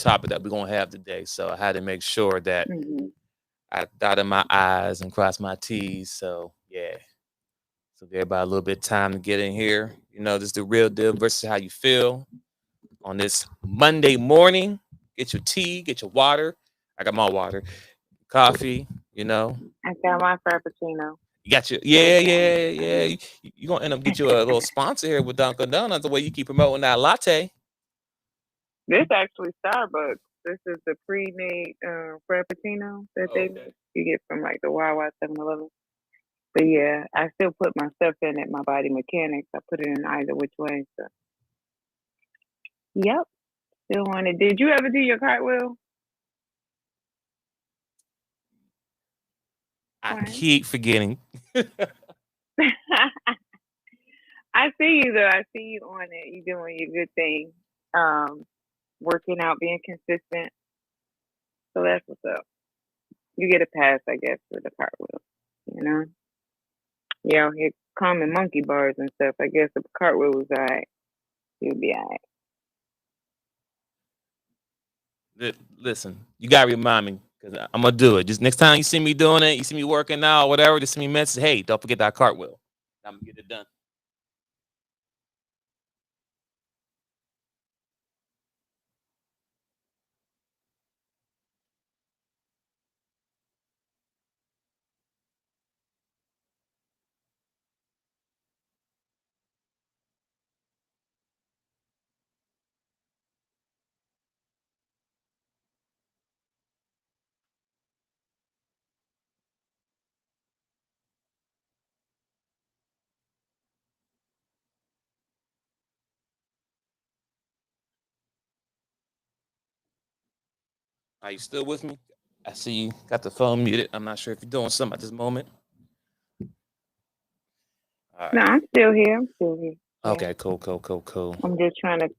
topic that we're gonna have today. So I had to make sure that Hmm. I dotted my I's and crossed my T's. So yeah. So give everybody a little bit of time to get in here. This is the real deal versus how you feel on this Monday morning. Get your tea, get your water. I got my water, coffee. You know, I got my frappuccino. you got your Hands yeah, down. yeah, yeah. You gonna end up get you a little sponsor here with Dunkin' Donuts the way you keep promoting that latte. This actually Starbucks. This is the pre-made frappuccino that Oh, they okay. make. You get from like the Wawa 7-Eleven. But yeah, I still put my stuff in at my body mechanics. I put it in either which way. So yep, still on it. Did you ever do your cartwheel? I Right. keep forgetting. I see you though. I see you on it. You doing your good thing. Um, Working out, being consistent. So that's what's up. You get a pass, I guess, for the cartwheel. You know, yeah, out here common monkey bars and stuff. I guess if the cartwheel was alright, you'd be alright. Listen, you gotta remind me because I'm gonna do it. Just next time you see me doing it, you see me working out, whatever. Just send me a message. Hey, don't forget that cartwheel. I'm gonna get it done. Are you still with me? I see you got the phone muted. I'm not sure if you're doing something at this moment. All No, right. I'm still here. I'm still here. Yeah, Okay. Cool. Cool. Cool. Cool. I'm just trying to,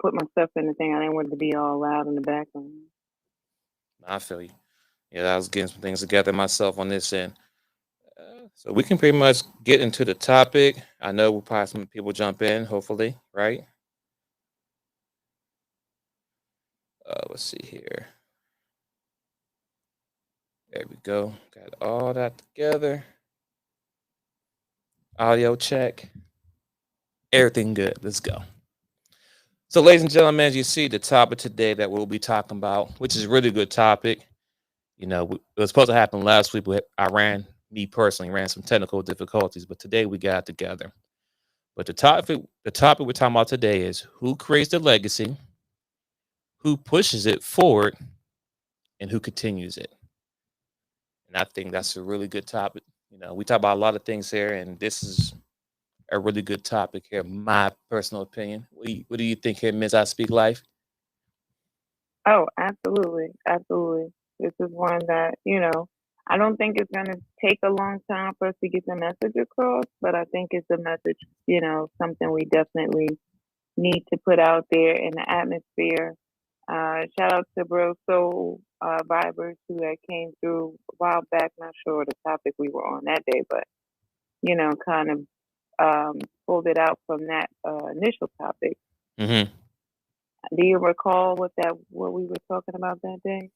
put my stuff in the thing. I didn't want it to be all loud in the background. I feel you. Yeah, I was getting some things together myself on this end. So we can pretty much get into the topic. I know we'll probably some people jump in, hopefully, right? Let's see here. There we go. Got all that together. Audio check. Everything good. Let's go. So, ladies and gentlemen, as you see, the topic today that we'll be talking about, which is a really good topic. It was supposed to happen last week, but me personally, ran some technical difficulties. But today we got together. But the topic we're talking about today is who creates the legacy, who pushes it forward, and who continues it. And I think that's a really good topic. We talk about a lot of things here, and this is a really good topic here. My personal opinion. What do you think here, Ms. I Speak Life? Oh, absolutely, absolutely. This is one that I don't think it's gonna take a long time for us to get the message across, but I think it's a message, something we definitely need to put out there in the atmosphere. Shout out to Bro Soul Vibers who had came through a while back. Not sure the topic we were on that day, but kind of pulled it out from that initial topic. Hmm. Do you recall what we were talking about that day?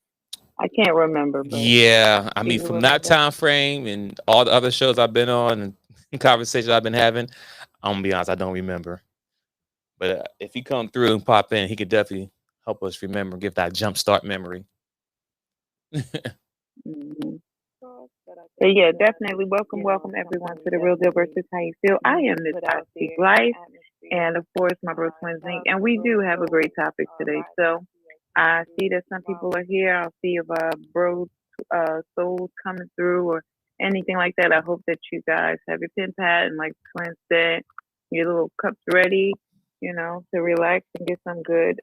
I can't remember, but Yeah, I do mean, you from that remember? time frame and all the other shows I've been on and conversations I've been having, I'm gonna be honest, I don't remember. But if he come through and pop in, he could definitely help us remember, give that jump start memory. Hmm. So yeah, definitely welcome everyone to the Real Deal versus How You Feel. I am Miss I Speak Life, and of course my bro Twins Inc. And we do have a great topic today. So I see that some people are here. I'll see if bro souls coming through or anything like that. I hope that you guys have your pen pad and like Twins said, your little cups ready. To relax and get some good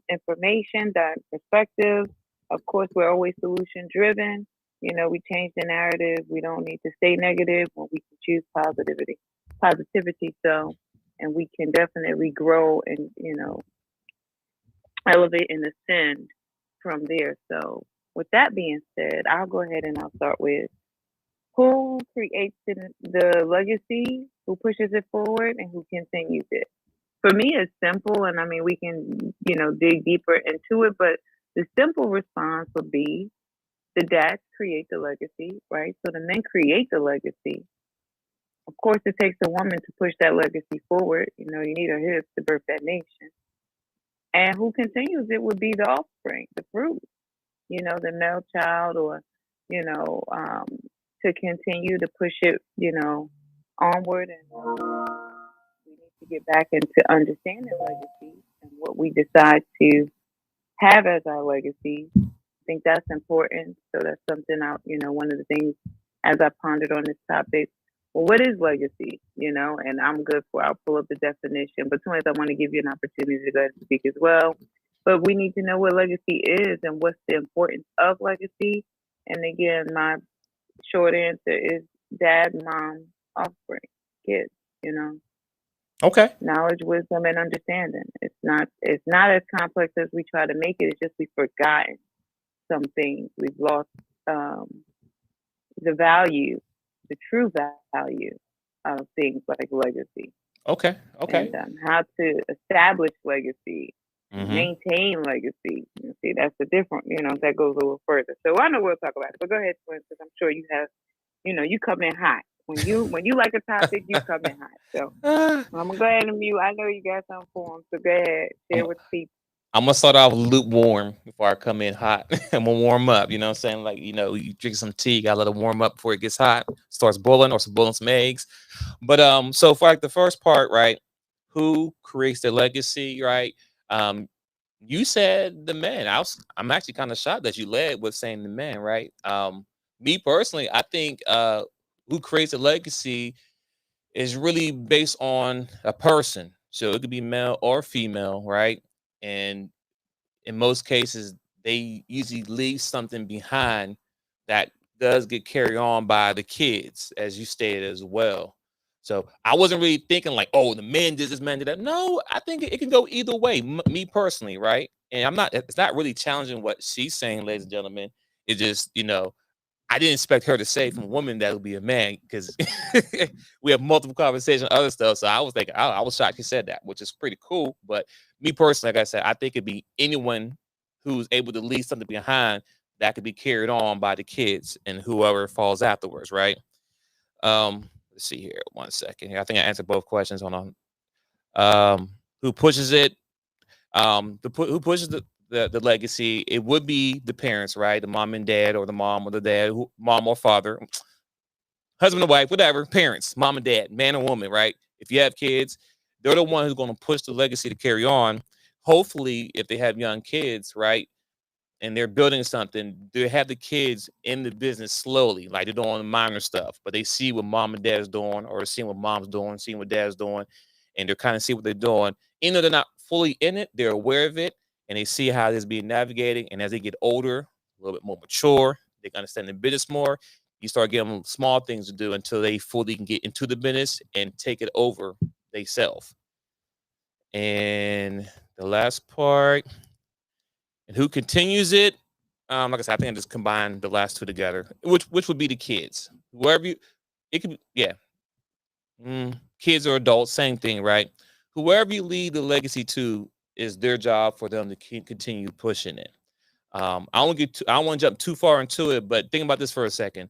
information, that perspective. Of course, we're always solution driven. We change the narrative. We don't need to stay negative when we can choose positivity. So, and we can definitely grow and, elevate and ascend from there. So, with that being said, I'll go ahead and I'll start with who creates the legacy, who pushes it forward, and who continues it. For me, it's simple, and I mean, we can, dig deeper into it, but The simple response would be the dads create the legacy, right? So the men create the legacy. Of course, it takes a woman to push that legacy forward. You know, you need a hips to birth that nation. And who continues it would be the offspring, the fruit, you know, the male child, or, you know, to continue to push it, you know, onward. And we need to get back into understanding legacy and what we decide to have as our legacy. I think that's important. So that's something I, you know, one of the things as I pondered on this topic. Well, what is legacy? You know, and I'm good for. I'll pull up the definition. But Twins, I want to give you an opportunity to go ahead and speak as well. But we need to know what legacy is and what's the importance of legacy. And again, my short answer is dad, mom, offspring, kids. You know, Okay. knowledge, wisdom, and understanding. It's not as complex as we try to make it. It's just we've forgotten some things. We've lost um, the value, the true value of things like legacy, Okay. and Okay. how to establish legacy, Mm-hmm. maintain legacy. You see, that's a different. You know, that goes a little further. So I know we'll talk about it. But go ahead, Twins, because I'm sure you have. You know, you come in hot. When you like a topic, you come in hot. So I'm gonna go ahead and mute. I know you got something for them, so go ahead, I'm share with the people. I'm gonna start off lukewarm before I come in hot. I'm gonna warm up. You know what I'm saying? Like, you drink some tea, you gotta let it warm up before it gets hot, starts boiling, or some boiling some eggs. But so for like the first part, right? Who creates the legacy, right? Um, you said the man. I'm actually kind of shocked that you led with saying the man, right? Me personally, I think who creates a legacy is really based on a person. So it could be male or female, right? And in most cases, they usually leave something behind that does get carried on by the kids, as you stated as well. So I wasn't really thinking like, oh, the men did this, man did that. No, I think it can go either way. Me personally, right? And I'm not. It's not really challenging what she's saying, ladies and gentlemen. It's just, I didn't expect her to say from a woman that would be a man, because we have multiple conversations, other stuff. So I was thinking, I was shocked she said that, which is pretty cool. But me personally, like I said, I think it'd be anyone who's able to leave something behind that could be carried on by the kids and whoever falls afterwards, right? Let's see here, 1 second here. I think I answered both questions. Hold on. Who pushes it? Who pushes the legacy? It would be the parents, right? The mom and dad, or the mom or the dad, mom or father, husband and wife, whatever, parents, mom and dad, man and woman, right? If you have kids, they're the one who's going to push the legacy to carry on. Hopefully, if they have young kids, right, and they're building something, they have the kids in the business slowly, like they're doing minor stuff, but they see what mom and dad is doing, or seeing what mom's doing, seeing what dad's doing, and they're kind of see what they're doing. Even though they're not fully in it, they're aware of it, and they see how it's being navigated. And as they get older, a little bit more mature, they can understand the business more. You start giving them small things to do until they fully can get into the business and take it over themselves. And the last part, and who continues it? Like I said, I think I just combined the last two together, which would be the kids. Whoever you, it could be, yeah, kids or adults, same thing, right? Whoever you leave the legacy to is their job for them to continue pushing it. I don't want to jump too far into it, but think about this for a second.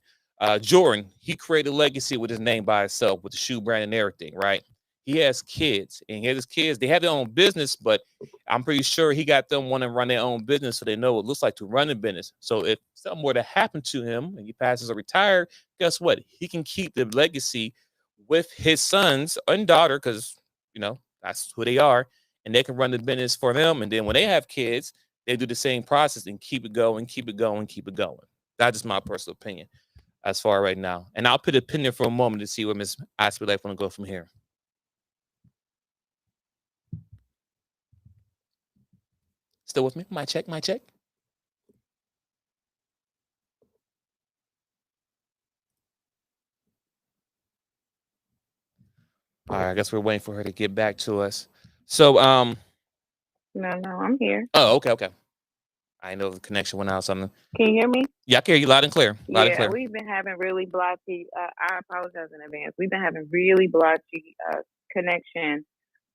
Jordan, he created a legacy with his name by itself, with the shoe brand and everything, right? He has kids, and he has his kids. They have their own business, but I'm pretty sure he got them want to run their own business, so they know what it looks like to run a business. So if something were to happen to him and he passes or retired, guess what? He can keep the legacy with his sons and daughter, because that's who they are, and they can run the business for them. And then when they have kids, they do the same process and keep it going, keep it going, keep it going. That's just my personal opinion as far right now. And I'll put a pin there for a moment to see where Miss Asper Life want to go from here. Still with me? My check, my check. All right, I guess we're waiting for her to get back to us. So, No, I'm here. oh, okay, okay. I know the connection went out. Something. Can you hear me? Yeah, I can hear you loud and clear. Loud and Yeah, clear. we've been having really blotchy. I apologize in advance. We've been having really blotchy connection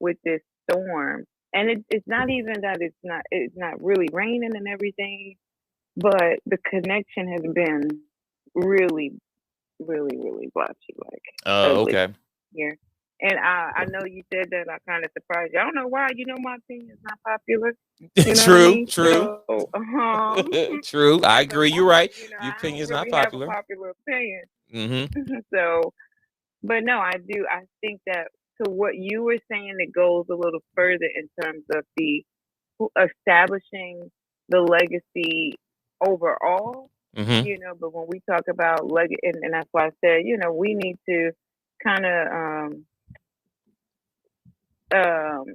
with this storm. And it's not even that it's not really raining and everything, but the connection has been really, really, really blotchy, like Oh, ugly okay. here. And I know you said that. I kind of surprised you. I don't know why. My opinion is not popular. You know what I True, mean? true. So, True. I as a agree. You're woman, right. I Your don't opinion's not really have a popular. popular opinion. Mm-hmm. So, but no, I do. I think that to what you were saying, it goes a little further in terms of the establishing the legacy overall. Mm-hmm. But when we talk about and that's why I said, we need to kind of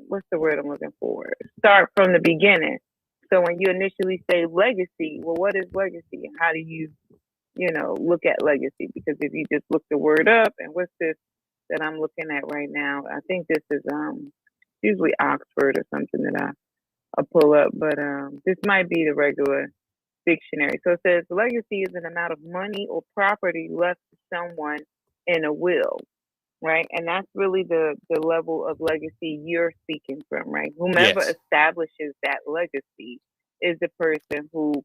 what's the word I'm looking for? Start from the beginning. So when you initially say legacy, well, what is legacy, and how do you look at legacy? Because if you just look the word up, and what's this that I'm looking at right now? I think this is usually Oxford or something that I pull up, but this might be the regular dictionary. So it says legacy is an amount of money or property left to someone in a will, right? And that's really the level of legacy you're speaking from, right? Whomever Yes. establishes that legacy is the person who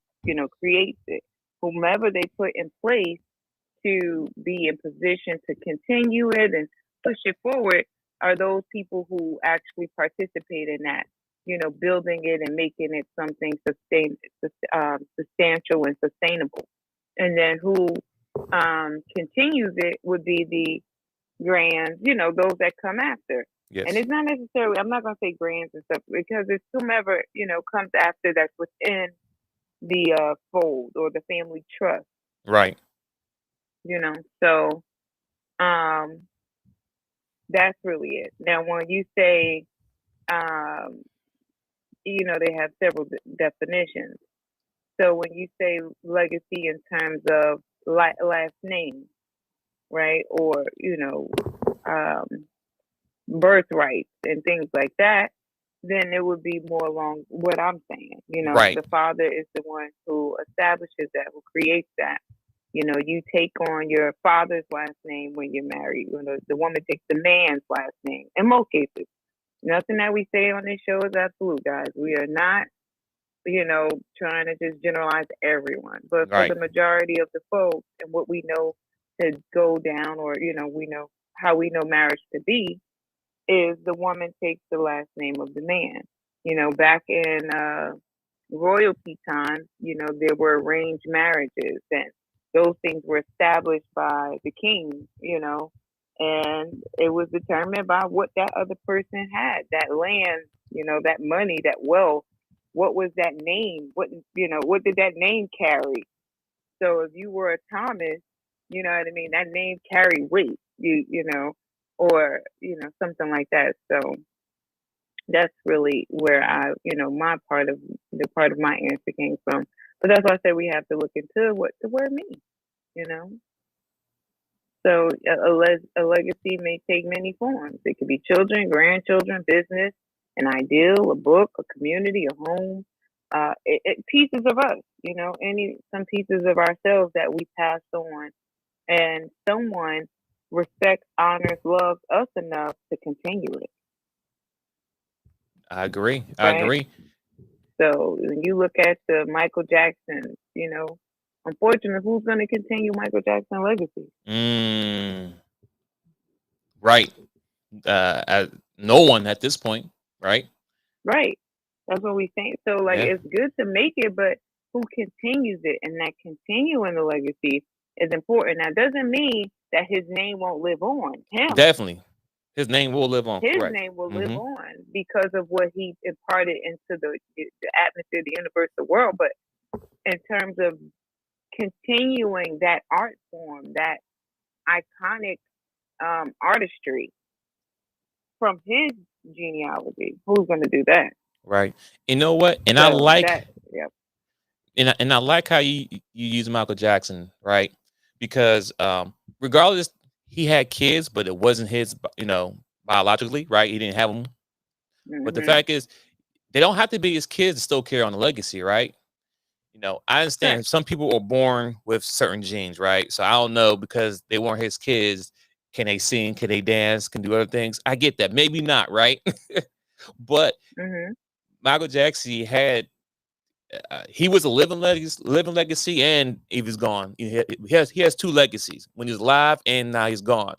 creates it. Whomever they put in place to be in position to continue it and push it forward are those people who actually participate in that, building it and making it something substantial and sustainable. And then who continues it would be the grands, those that come after. And Yes. it's not necessarily, I'm not going to say grands and stuff because it's whomever, comes after that's within the fold or the family trust, Right. you know. So um, that's really it. Now, when you say, um, they have several definitions. So when you say legacy in terms of last name, right, or um, birthrights and things like that, then it would be more along what I'm saying. Right. The father is the one who establishes that, who creates that. You take on your father's last name when you're married. The woman takes the man's last name. In most cases, nothing that we say on this show is absolute, guys. We are not, trying to just generalize everyone. But for Right. the majority of the folks and what we know to go down, or, we know how we know marriage to be, is the woman takes the last name of the man. Back in royalty times, there were arranged marriages, and those things were established by the king, and it was determined by what that other person had, that land, that money, that wealth. What was that name? What did that name carry? So if you were a Thomas, you know what I mean, that name carried weight, or something like that. So that's really where my part of my answer came from. But that's why I said we have to look into what the word means, you know. So a legacy may take many forms. It could be children, grandchildren, business, an ideal, a book, a community, a home, pieces of us, some pieces of ourselves that we passed on, and someone respects, honors, loves us enough to continue it, I agree. I right? agree. So when you look at the Michael Jackson, unfortunately, who's going to continue Michael Jackson's legacy? Mm, right. No one at this point. Right. Right. That's what we think. So, like, Yeah. it's good to make it, but who continues it? And that continuing the legacy is important. Now, doesn't mean that his name won't live on. Definitely. His name will live on. His Correct. name will live Mm-hmm. on because of what he imparted into the atmosphere, the universe, the world. But in terms of continuing that art form, that iconic artistry from his genealogy, who's going to do that? Right. You know what? And I So like that, yeah. and I like how you use Michael Jackson, right? Because regardless, he had kids, but it wasn't his, biologically, right? He didn't have them. But the Mm-hmm. fact is, they don't have to be his kids to still carry on the legacy, right? I Right. understand some people are born with certain genes, right? So I don't know, because they weren't his kids. Can they sing? Can they dance? Can do other things? I get that. Maybe not, right? But Mhm. Michael Jackson he was a living legacy, and he was gone. He has two legacies: when he was alive and now he's gone.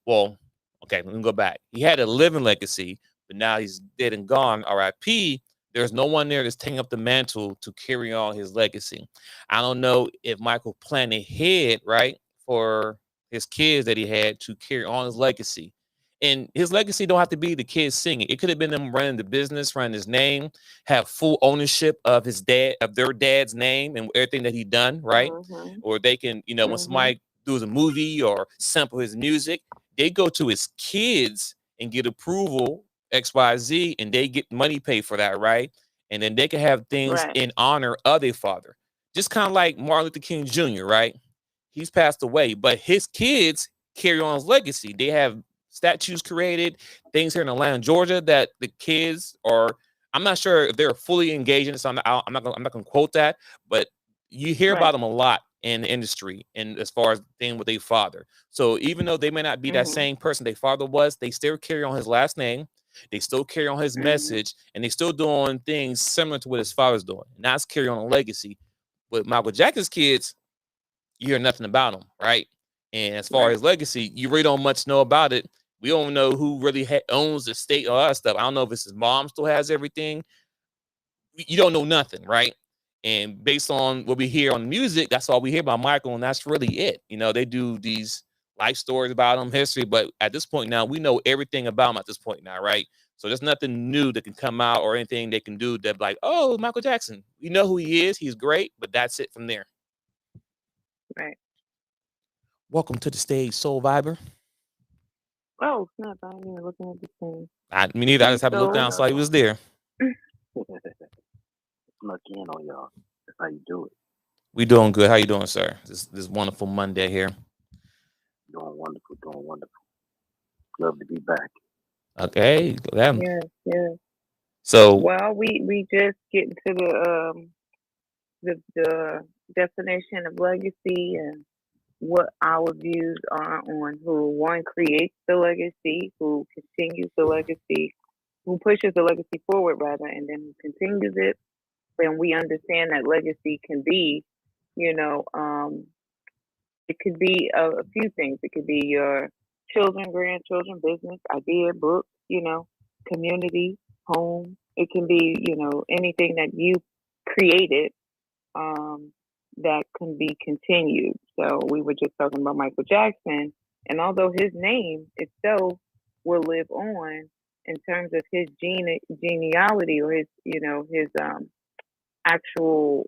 Well, okay, let me go back. He had a living legacy, but now he's dead and gone. R.I.P. There's no one there that's taking up the mantle to carry on his legacy. I don't know if Michael planned ahead, right, for his kids that he had to carry on his legacy. And his legacy don't have to be the kids singing. It could have been them running the business, running his name, have full ownership of their dad's name and everything that he done, right? Mhm. Or they can, when Mhm. somebody does a movie or sample his music, they go to his kids and get approval XYZ, and they get money paid for that, right? And then they can have things Right. in honor of their father, just kind of like Martin Luther King Jr., right? He's passed away, but his kids carry on his legacy. They have statues created, things here in Atlanta, Georgia, that the kids are. I'm not sure if they're fully engaged in it, so I'm not gonna quote that, but you hear about Right. them a lot in the industry, and as far as thing with their father. So even though they may not be that Mhm. same person their father was, they still carry on his last name. They still carry on his Mhm. message, and they still doing things similar to what his father's doing. And that's carry on a legacy. With Michael Jackson's kids, you hear nothing about him, right? And as far Right. as legacy, you really don't much know about it. We don't know who really owns the state or that stuff. I don't know if it's his mom still has everything. You don't know nothing, right? And based on what we hear on music, that's all we hear about Michael, and that's really it. They do these life stories about him, history, but at this point now, we know everything about him at this point now, right? So there's nothing new that can come out or anything they can do that like, oh, Michael Jackson. We know who he is. He's great, but that's it from there. Right. Welcome to the stage, Soul Viber. Oh snap! I ain't even looking at the thing. Me neither. I Hey, just happened to look so down, saw he was there. Snuck in on y'all. That's how you do it. We doing good. How you doing, sir? This wonderful Monday here. Doing wonderful, doing wonderful. Love to be back. Okay. yes, yes. So Well, we just getting to the definition of legacy and what our views are on who one creates the legacy, who continues the legacy, who pushes the legacy forward rather, and then who continues it. And we understand that legacy can be, you know, it could be a few things. It could be your children, grandchildren, business, idea, book, community, home. It can be, anything that you created um, that can be continued. So we were just talking about Michael Jackson, and although his name itself will live on in terms of his genealogy or his actual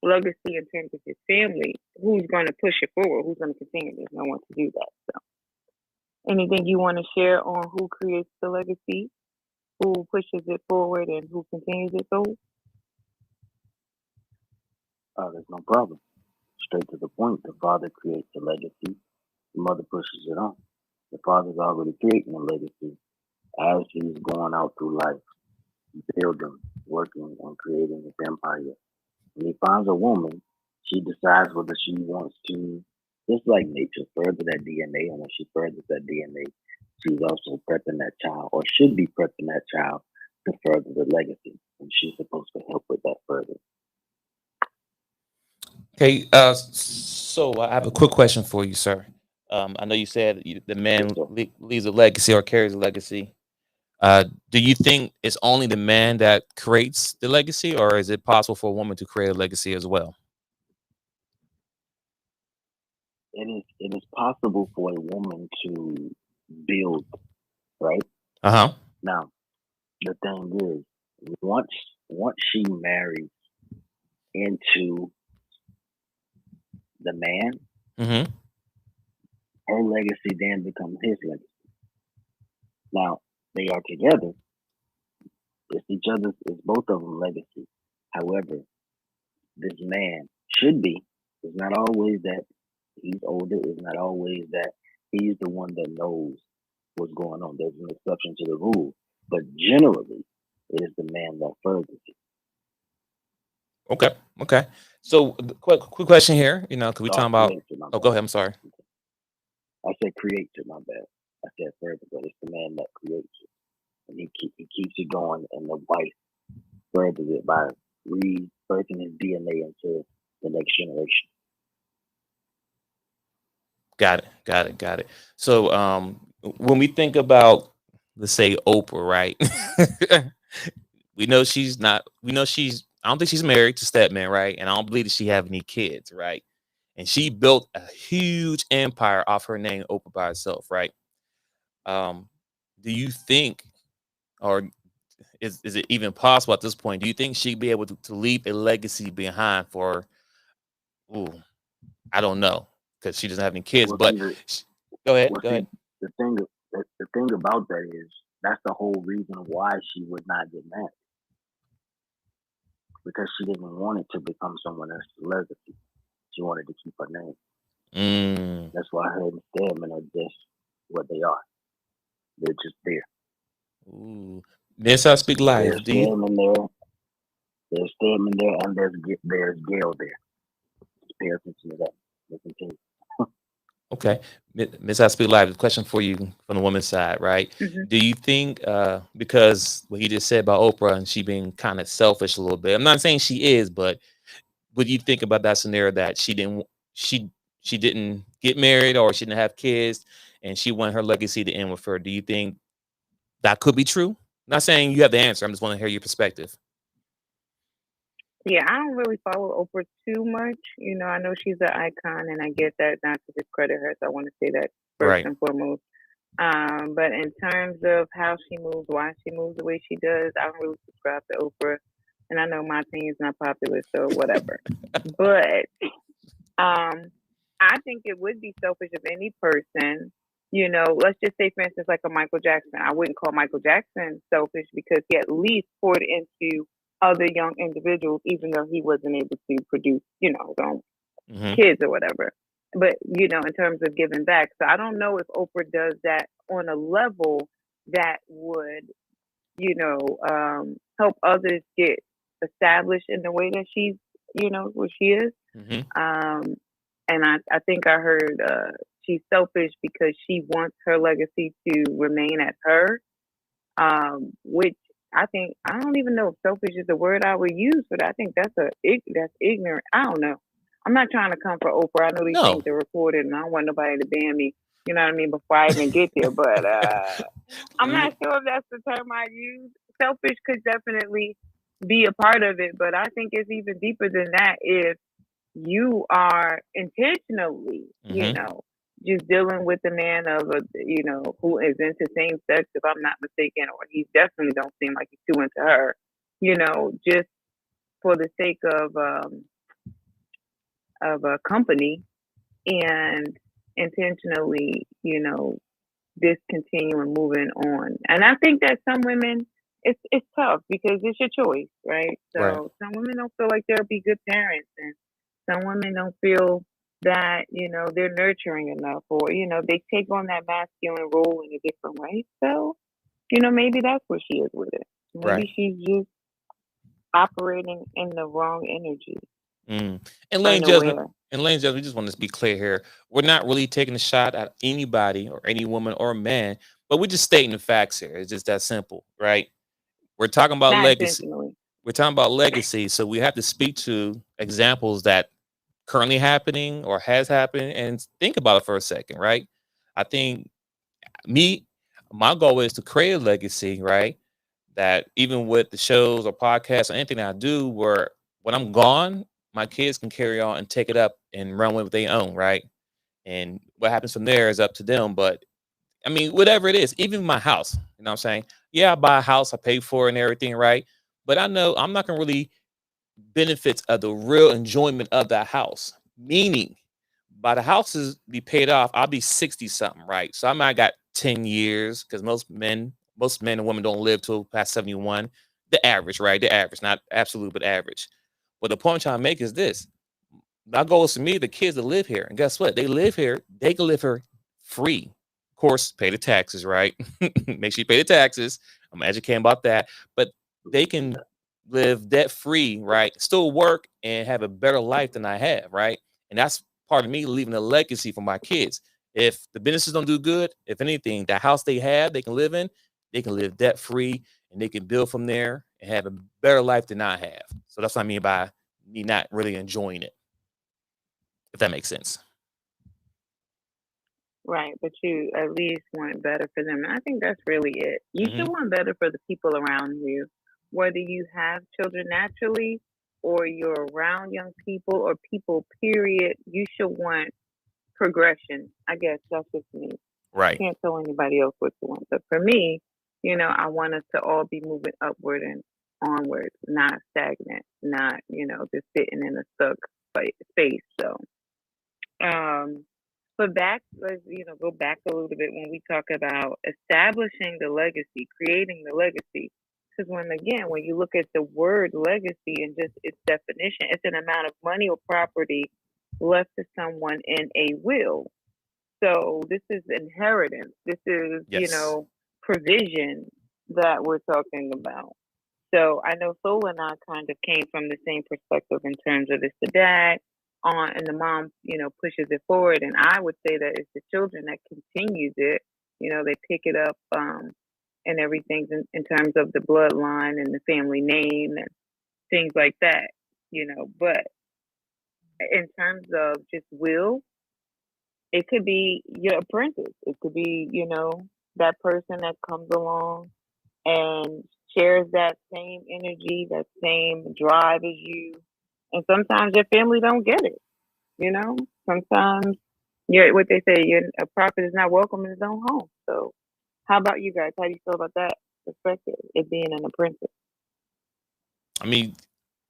legacy in terms of his family, who's going to push it forward? Who's going to continue? There's no one to do that. So, anything you want to share on who creates the legacy, who pushes it forward, and who continues it? So, There's no problem. Straight to the point. The father creates a legacy. The mother pushes it on. The father's already creating a legacy as he's going out through life, building, working, and creating his empire. When he finds a woman, she decides whether she wants to, just like nature, further that DNA. And when she furthers that DNA, she's also prepping that child, or should be prepping that child to further the legacy. And she's supposed to help with that further. okay. So I have a quick question for you, sir. I know you said the Yes, man sir. leaves a legacy or carries a legacy. Do you think it's only the man that creates the legacy, or is it possible for a woman to create a legacy as well? It is possible for a woman to build, right? Uh huh. Now, the thing is, once once she marries into the man, Mm-hmm. her legacy then becomes his legacy. Now, they are together. It's each other's. It's both of them legacy. However, this man should be. It's not always that he's older. It's not always that he's the one that knows what's going on. There's an exception to the rule, but generally, it is the man that furthers it. Okay. Okay. So quick question here. Because we Oh, talking about. creates it. My Oh, go bad. ahead. I'm sorry. I said creates it. My bad. I said further, but it's the man that creates it. and he keeps it going, and the wife furthers it by rebirthing his DNA into the next generation. Got it. So when we think about, let's say, Oprah, right? I don't think she's married to Stepman, right? And I don't believe that she have any kids, right? And she built a huge empire off her name, Oprah, by herself, right? Um, do you think, or is it even possible at this point? Do you think she'd be able to leave a legacy behind for, ooh, I don't know, because she doesn't have any kids, Well, but see, go ahead, well, go see, ahead. the thing about that is that's the whole reason why she would not get married, because she didn't want it to become someone else's legacy. She wanted to keep her name. Mm. That's why her and Stedman are just what they are. They're just there. Ooh. Miss I Speak Life. There's Stedman there. There's Stedman there, and there's Gail there. Just pay attention to that. They continue. Okay. Miss I Speak Live, the question for you from the woman's side, right? Mm-hmm. Do you think because what you just said about Oprah and she being kind of selfish a little bit, I'm not saying she is, but what do you think about that scenario that she didn't get married or she didn't have kids and she wanted her legacy to end with her? Do you think that could be true? Not saying you have the answer. I'm just want to hear your perspective. Yeah, I don't really follow Oprah too much. I know she's an icon, and I get that, not to discredit her. So I want to say that first Right. and foremost. But in terms of how she moves, why she moves the way she does, I don't really subscribe to Oprah. And I know my opinion's not popular, so whatever. But I think it would be selfish of any person. Let's just say, for instance, like a Michael Jackson. I wouldn't call Michael Jackson selfish because he at least poured into other young individuals, even though he wasn't able to produce, his own kids or whatever. But, in terms of giving back. So I don't know if Oprah does that on a level that would, help others get established in the way that she's, where she is. And I think I heard she's selfish because she wants her legacy to remain at her, which I don't even know if selfish is the word I would use for that. I think that's ignorant. I don't know. I'm not trying to come for Oprah. I know these things are recorded, and I don't want nobody to ban me. You know what I mean? Before I even get there, but I'm not sure if that's the term I use. Selfish could definitely be a part of it, but I think it's even deeper than that. If you are intentionally, just dealing with a man who is into same sex, if I'm not mistaken, or he definitely don't seem like he's too into her, just for the sake of a company, and intentionally, discontinue and moving on. And I think that some women, it's tough because it's your choice, right? So Right. some women don't feel like they'll be good parents, and some women don't feel that, they're nurturing enough, or, they take on that masculine role in a different way. So, maybe that's where she is with it. Maybe Right. she's just operating in the wrong energy. And ladies Unaware. and we just want to be clear here. We're not really taking a shot at anybody or any woman or man, but we're just stating the facts here. It's just that simple, right? We're talking about Not legacy. intentionally. We're talking about legacy, so we have to speak to examples that currently happening or has happened and think about it for a second, right? I think my goal is to create a legacy, right? That even with the shows or podcasts or anything that I do, where when I'm gone, my kids can carry on and take it up and run with their own, right? And what happens from there is up to them. But I mean, whatever it is, even my house, you know what I'm saying? Yeah, I buy a house, I pay for it and everything, right? But I know I'm not gonna really benefits of the real enjoyment of that house. Meaning, by the houses be paid off, I'll be 60 something, right? So I might got 10 years because most men and women don't live till past 71. The average, right? The average, not absolute, but average. But the point I'm trying to make is this. My goal is to me, the kids that live here. And guess what? They live here, they can live here free. Of course, pay the taxes, right? Make sure you pay the taxes. I'm educated about that. But they can live debt free, right? Still work and have a better life than I have, right? And that's part of me leaving a legacy for my kids. If the businesses don't do good, if anything, the house they have, they can live in, they can live debt free and they can build from there and have a better life than I have. So that's what I mean by me not really enjoying it, if that makes sense. Right, but you at least want better for them. And I think that's really it. You Hmm. should want better for the people around you, whether you have children naturally or you're around young people or people, period. You should want progression. I guess that's just me. Right. Can't tell anybody else what to want. But for me, I want us to all be moving upward and onward, not stagnant, not, just sitting in a stuck space. So, um, but let's go back a little bit when we talk about establishing the legacy, creating the legacy. Because when you look at the word legacy and just its definition, it's an amount of money or property left to someone in a will. So this is inheritance. This is, Yes. provision that we're talking about. So I know Soul and I kind of came from the same perspective in terms of it's the dad on and the mom, pushes it forward. And I would say that it's the children that continues it. They pick it up and everything in terms of the bloodline and the family name and things like that. But in terms of just will, it could be your apprentice. It could be, that person that comes along and shares that same energy, that same drive as you. And sometimes your family don't get it, you know? Sometimes what they say, a prophet is not welcome in his own home. So how about you guys? How do you feel about that perspective, it being an apprentice? I mean,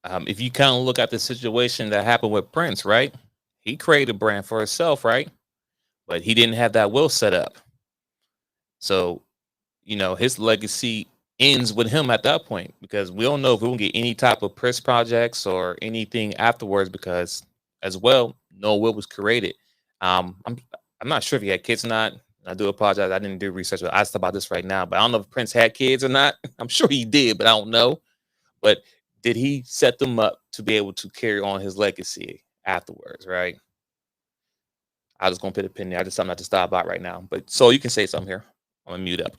if you kind of look at the situation that happened with Prince, right? He created a brand for himself, right? But he didn't have that will set up. So, his legacy ends with him at that point because we don't know if we're gonna get any type of press projects or anything afterwards because as well, no will was created. I'm not sure if he had kids or not. I do apologize. I didn't do research. I asked about this right now, but I don't know if Prince had kids or not. I'm sure he did, but I don't know. But did he set them up to be able to carry on his legacy afterwards, right? I was gonna put a pin there. I just something not to stop about right now. But so you can say something here. I'm gonna mute up.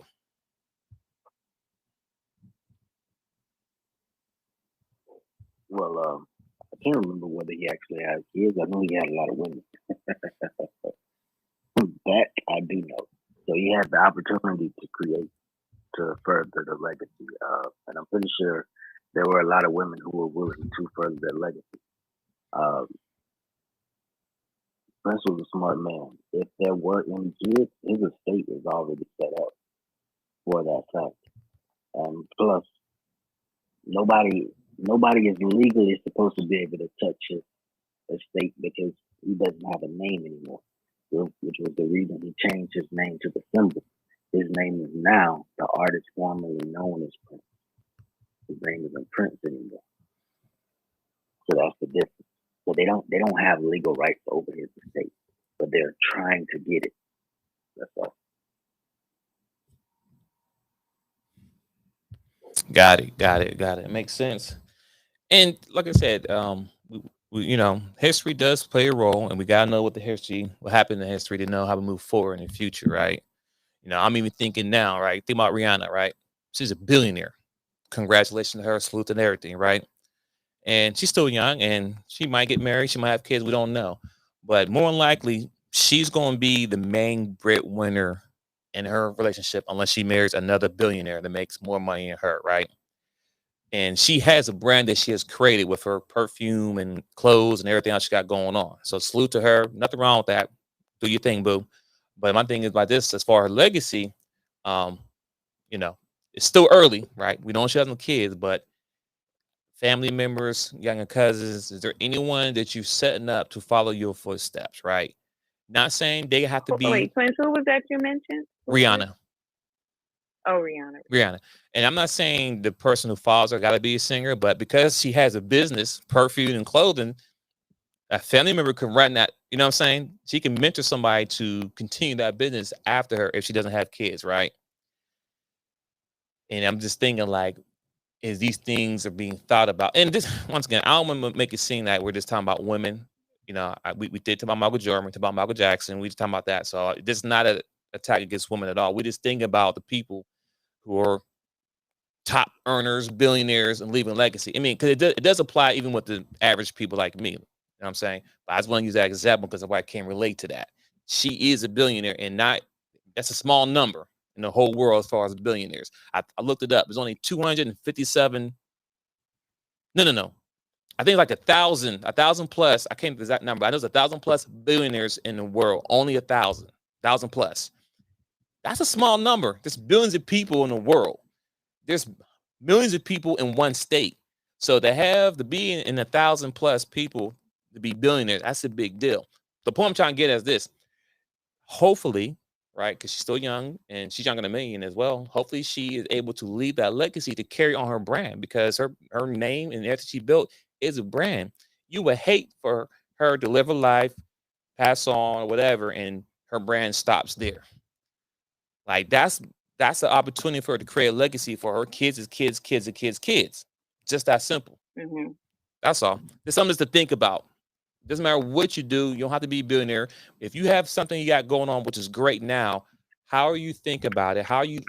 Well, I can't remember whether he actually has kids. I know he had a lot of women. That I do know. So he had the opportunity to create to further the legacy. And I'm pretty sure there were a lot of women who were willing to further their legacy. Uh, Prince was a smart man. If there were any kids, his estate is already set up for that fact. And plus, nobody nobody is legally supposed to be able to touch his estate because he doesn't have a name anymore, which was the reason he changed his name to the symbol. His name is now the artist formerly known as Prince. His name isn't Prince anymore. So that's the difference. So they don't have legal rights over his estate, but they're trying to get it. That's all. Got it. Got it. Got it. Makes sense. And like I said, history does play a role, and we gotta know what happened in history to know how to move forward in the future, right? I'm even thinking now, right? Think about Rihanna, right? She's a billionaire. Congratulations to her, salute and everything, right? And she's still young, and she might get married, she might have kids, we don't know. But more than likely, she's going to be the main breadwinner in her relationship unless she marries another billionaire that makes more money than her, right? And she has a brand that she has created with her perfume and clothes and everything else she got going on. So salute to her. Nothing wrong with that. Do your thing, boo. But my thing is about this, as far as legacy, um, you know, it's still early, right? We don't have no kids, but family members, younger cousins, is there anyone that you're setting up to follow your footsteps, right? Not saying they have to Oh, be wait, Twins, who was that you mentioned? Who was it? Rihanna. Oh, Rihanna. Rihanna. And I'm not saying the person who follows her got to be a singer, but because she has a business, perfume and clothing, a family member can run that. You know what I'm saying? She can mentor somebody to continue that business after her if she doesn't have kids, right? And I'm just thinking like, is these things are being thought about? And this once again, I don't want to make it seem like we're just talking about women. We did talk about Michael Jordan, we talked about Michael Jackson, we just talking about that. So this is not a attack against women at all. We just think about the people who are top earners, billionaires, and leaving legacy. I mean, because it does apply even with the average people like me. You know what I'm saying? But I just want to use that example because I can relate to that. She is a billionaire, and that's a small number in the whole world as far as billionaires. I looked it up. There's only 257. No. I think like 1,000 plus. I can't exact number. I know there's 1,000 plus billionaires in the world. Only 1,000 plus. That's a small number. There's billions of people in the world. There's millions of people in one state. So to be in 1,000 plus people to be billionaires, that's a big deal. The point I'm trying to get is this. Hopefully, right, because she's still young and she's younger than me as well. Hopefully she is able to leave that legacy to carry on her brand, because her name and everything she built is a brand. You would hate for her to live a life, pass on, or whatever, and her brand stops there. Like that's an opportunity for her to create a legacy for her kids' kids, kids, and kids' kids. Just that simple. Mm-hmm. That's all. There's something to think about. Doesn't matter what you do. You don't have to be a billionaire. If you have something you got going on, which is great now, how are you thinking about it? How are you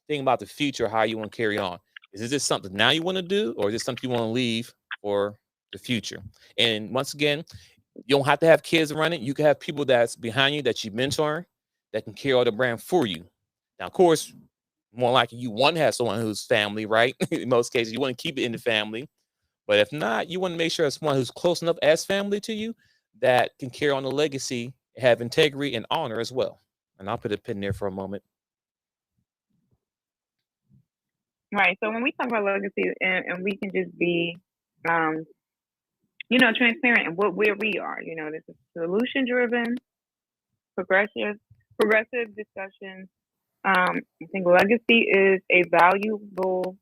thinking about the future? How you want to carry on? Is this something now you want to do, or is this something you want to leave for the future? And once again, you don't have to have kids running. You can have people that's behind you that you mentor that can carry all the brand for you. Now, of course, more likely you want to have someone who's family, right? In most cases, you want to keep it in the family. But if not, you want to make sure it's someone who's close enough as family to you that can carry on the legacy, have integrity and honor as well. And I'll put a pin there for a moment. Right. So when we talk about legacy, and we can just be, transparent and where we are. This is solution driven, progressive discussion. I think legacy is a valuable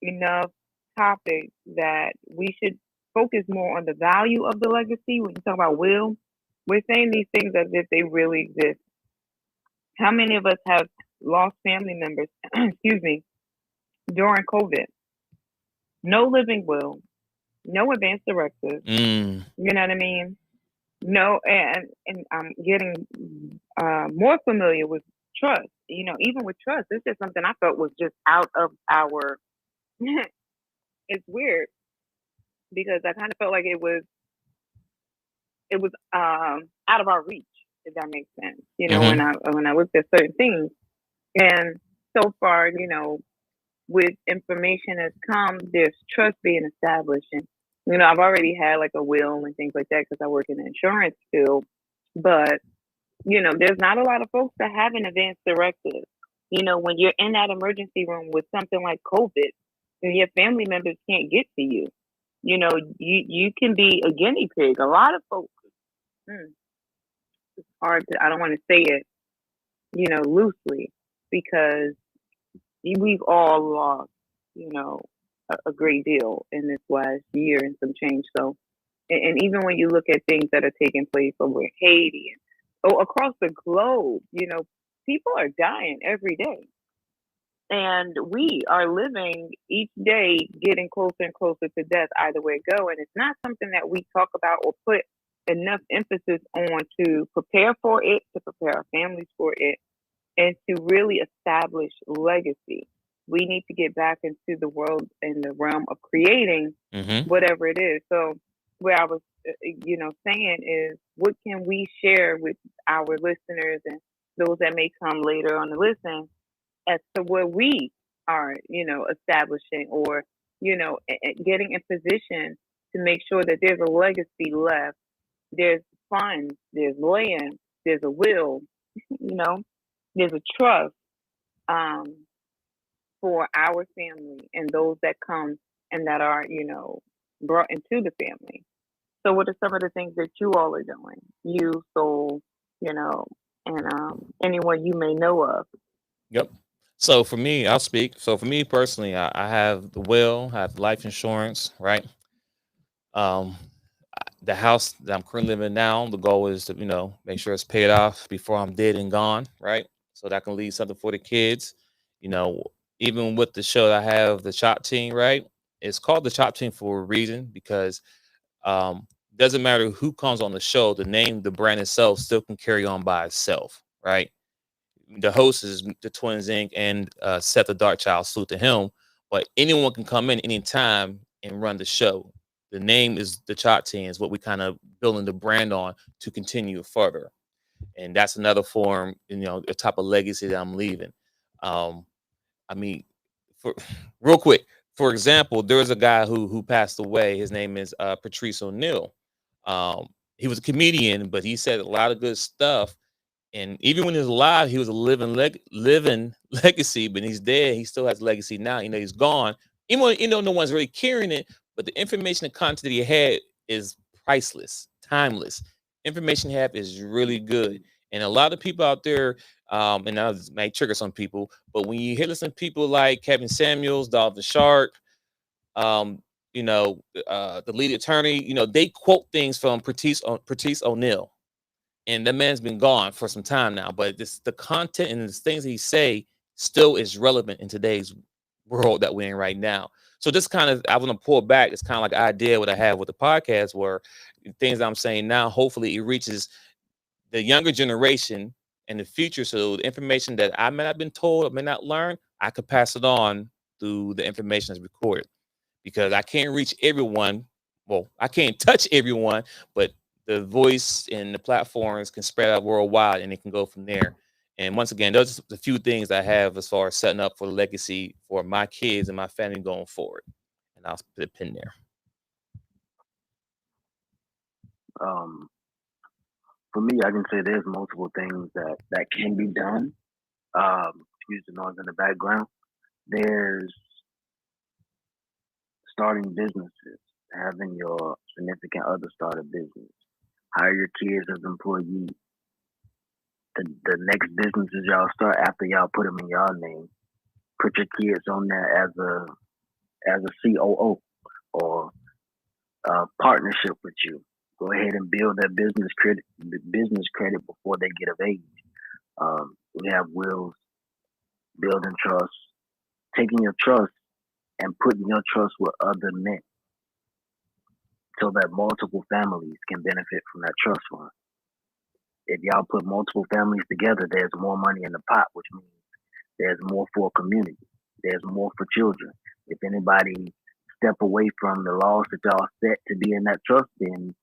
enough topic that we should focus more on the value of the legacy. When you talk about will, we're saying these things as if they really exist. How many of us have lost family members, excuse me, during COVID? No living will, no advance directive. You know what I mean? No, and I'm getting more familiar with trust. Even with trust, this is something I felt was just out of our. It's weird because I kind of felt like it was out of our reach, if that makes sense. When I looked at certain things, and so far, with information has come, there's trust being established, and I've already had like a will and things like that because I work in the insurance field, but there's not a lot of folks that have an advance directive. When you're in that emergency room with something like COVID, and your family members can't get to you, you can be a guinea pig. A lot of folks, it's hard to, I don't want to say it, loosely, because we've all lost, a great deal in this last year and some change. So, and even when you look at things that are taking place over in Haiti and across the globe, people are dying every day. And we are living each day getting closer and closer to death, either way it go. And it's not something that we talk about or put enough emphasis on to prepare for it, to prepare our families for it, and to really establish legacy. We need to get back into the world and the realm of creating whatever it is. So where I was, saying is, what can we share with our listeners and those that may come later on to listen as to what we are, establishing or, getting in position to make sure that there's a legacy left. There's funds, there's land, there's a will, there's a trust for our family and those that come and that are, brought into the family. So what are some of the things that you all are doing? You, Soul, and anyone you may know of? Yep. So for me, I'll speak. So for me personally, I have the will, I have life insurance, right? The house that I'm currently living in now, the goal is to, make sure it's paid off before I'm dead and gone, right? So that I can leave something for the kids. Even with the show that I have, the Chop Team, right? It's called the Chop Team for a reason, because doesn't matter who comes on the show, the name, the brand itself still can carry on by itself, right? the host is the Twins Inc. and Seth the Dark Child. Salute to him. But anyone can come in anytime and run the show. The name is the Chop Team, is what we kind of building the brand on to continue further. And that's another form, the type of legacy that I'm leaving. I mean, for real quick, for example, there was a guy who passed away. His name is Patrice O'Neal. He was a comedian, but he said a lot of good stuff. And even when he was alive, he was a living legacy. But he's dead, he still has legacy now. He's gone. Even though no one's really carrying it, but the information and content that he had is priceless, timeless. Information he have is really good. And a lot of people out there, and that might trigger some people, but when you hear listen to people like Kevin Samuels, Dalvin Sharp, the lead attorney, they quote things from Patrice O'Neal. And that man's been gone for some time now, but the content and the things he say still is relevant in today's world that we're in right now. So this kind of, I want to pull back. It's kind of like an idea what I have with the podcast, where things I'm saying now, hopefully it reaches the younger generation and the future. So the information that I may not have been told, or may not learn, I could pass it on through the information that's recorded, because I can't reach everyone. Well, I can't touch everyone, but the voice and the platforms can spread out worldwide, and it can go from there. And once again, those are the few things I have as far as setting up for the legacy for my kids and my family going forward. And I'll put a pin there. For me, I can say there's multiple things that can be done. Excuse the noise in the background. There's starting businesses, having your significant other start a business, hire your kids as employees. The next businesses y'all start after y'all put them in y'all name, put your kids on there as a COO or a partnership with you. Go ahead and build that business credit before they get of age. We have wills, building trust, taking your trust and putting your trust with other men, so that multiple families can benefit from that trust fund. If y'all put multiple families together, there's more money in the pot, which means there's more for a community. There's more for children. If anybody step away from the laws that y'all set to be in that trust, then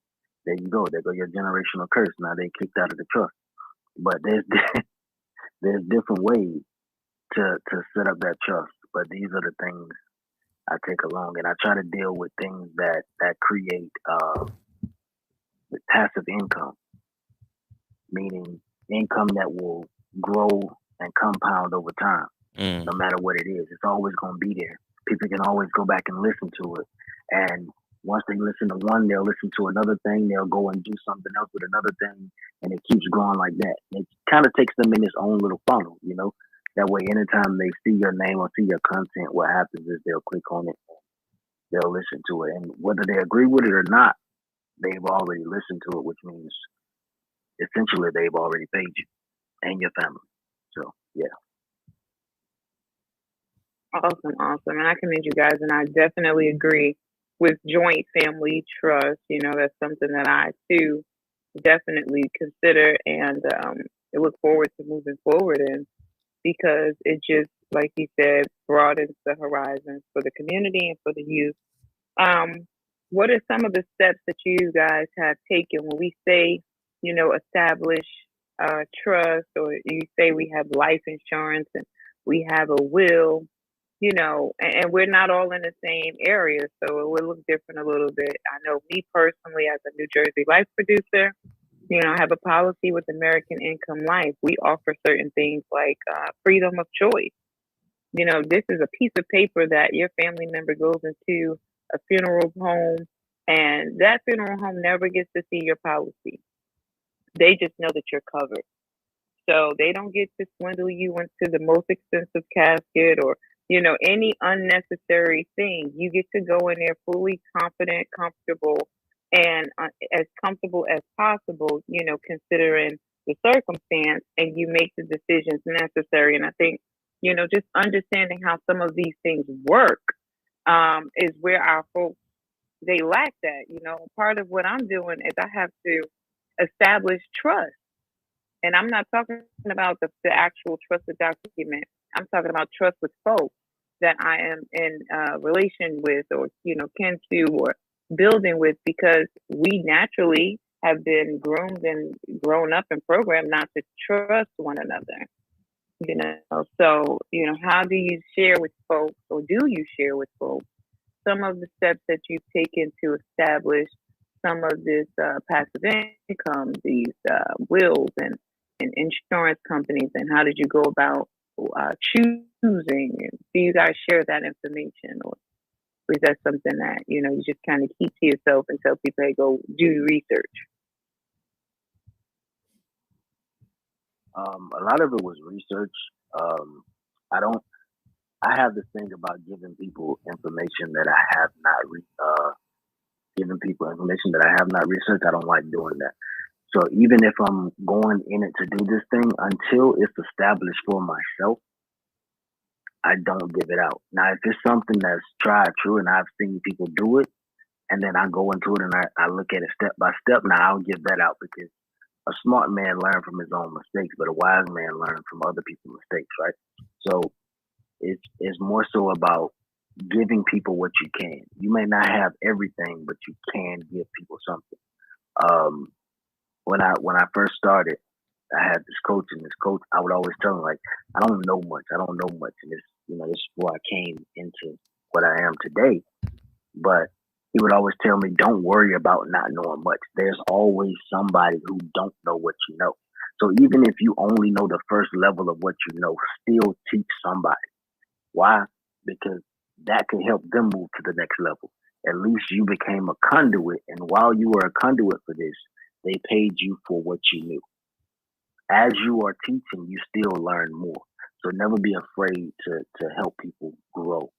there you go. There go your generational curse. Now they kicked out of the trust. But there's different ways to set up that trust. But these are the things I take along, and I try to deal with things that create passive income, meaning income that will grow and compound over time. No matter what it is, it's always going to be there. People can always go back and listen to it, and once they listen to one, they'll listen to another thing. They'll go and do something else with another thing, and it keeps growing like that. It kind of takes them in its own little funnel, That way, anytime they see your name or see your content, what happens is they'll click on it, they'll listen to it, and whether they agree with it or not, they've already listened to it, which means essentially they've already paid you and your family. So, yeah. Awesome. And I commend you guys, and I definitely agree with joint family trust. That's something that I too definitely consider and look forward to moving forward in, because it just, like you said, broadens the horizons for the community and for the youth. What are some of the steps that you guys have taken when we say, establish trust, or you say we have life insurance and we have a will? And we're not all in the same area, so it will look different a little bit. I know me personally, as a New Jersey life producer, I have a policy with American Income Life. We offer certain things like freedom of choice. This is a piece of paper that your family member goes into a funeral home, and that funeral home never gets to see your policy. They just know that you're covered. So they don't get to swindle you into the most expensive casket or any unnecessary thing. You get to go in there fully confident, comfortable, and as comfortable as possible, considering the circumstance, and you make the decisions necessary. And I think, just understanding how some of these things work is where our folks, they lack that. Part of what I'm doing is I have to establish trust. And I'm not talking about the actual trusted document. I'm talking about trust with folks that I am in relation with, or kin to, or building with, because we naturally have been groomed and grown up and programmed not to trust one another. So how do you share with folks, or do you share with folks some of the steps that you've taken to establish some of this passive income, these wills and insurance companies, and how did you go about choosing? Do you guys share that information, or is that something that you just kind of keep to yourself and tell people, hey, go do research? A lot of it was research. I don't. I have this thing about giving people information that I have not giving people information that I have not researched. I don't like doing that. So even if I'm going in it to do this thing, until it's established for myself, I don't give it out. Now, if it's something that's tried true and I've seen people do it, and then I go into it and I look at it step by step, now I'll give that out, because a smart man learns from his own mistakes, but a wise man learns from other people's mistakes, right? So it's more so about giving people what you can. You may not have everything, but you can give people something. Um, when I first started, I had this coach, and this coach, I would always tell him, like, I don't know much. I don't know much, and this is before I came into what I am today. But he would always tell me, don't worry about not knowing much. There's always somebody who don't know what you know. So even if you only know the first level of what you know, still teach somebody. Why? Because that can help them move to the next level. At least you became a conduit, and while you were a conduit for this, they paid you for what you knew. As you are teaching, you still learn more. So never be afraid to help people grow.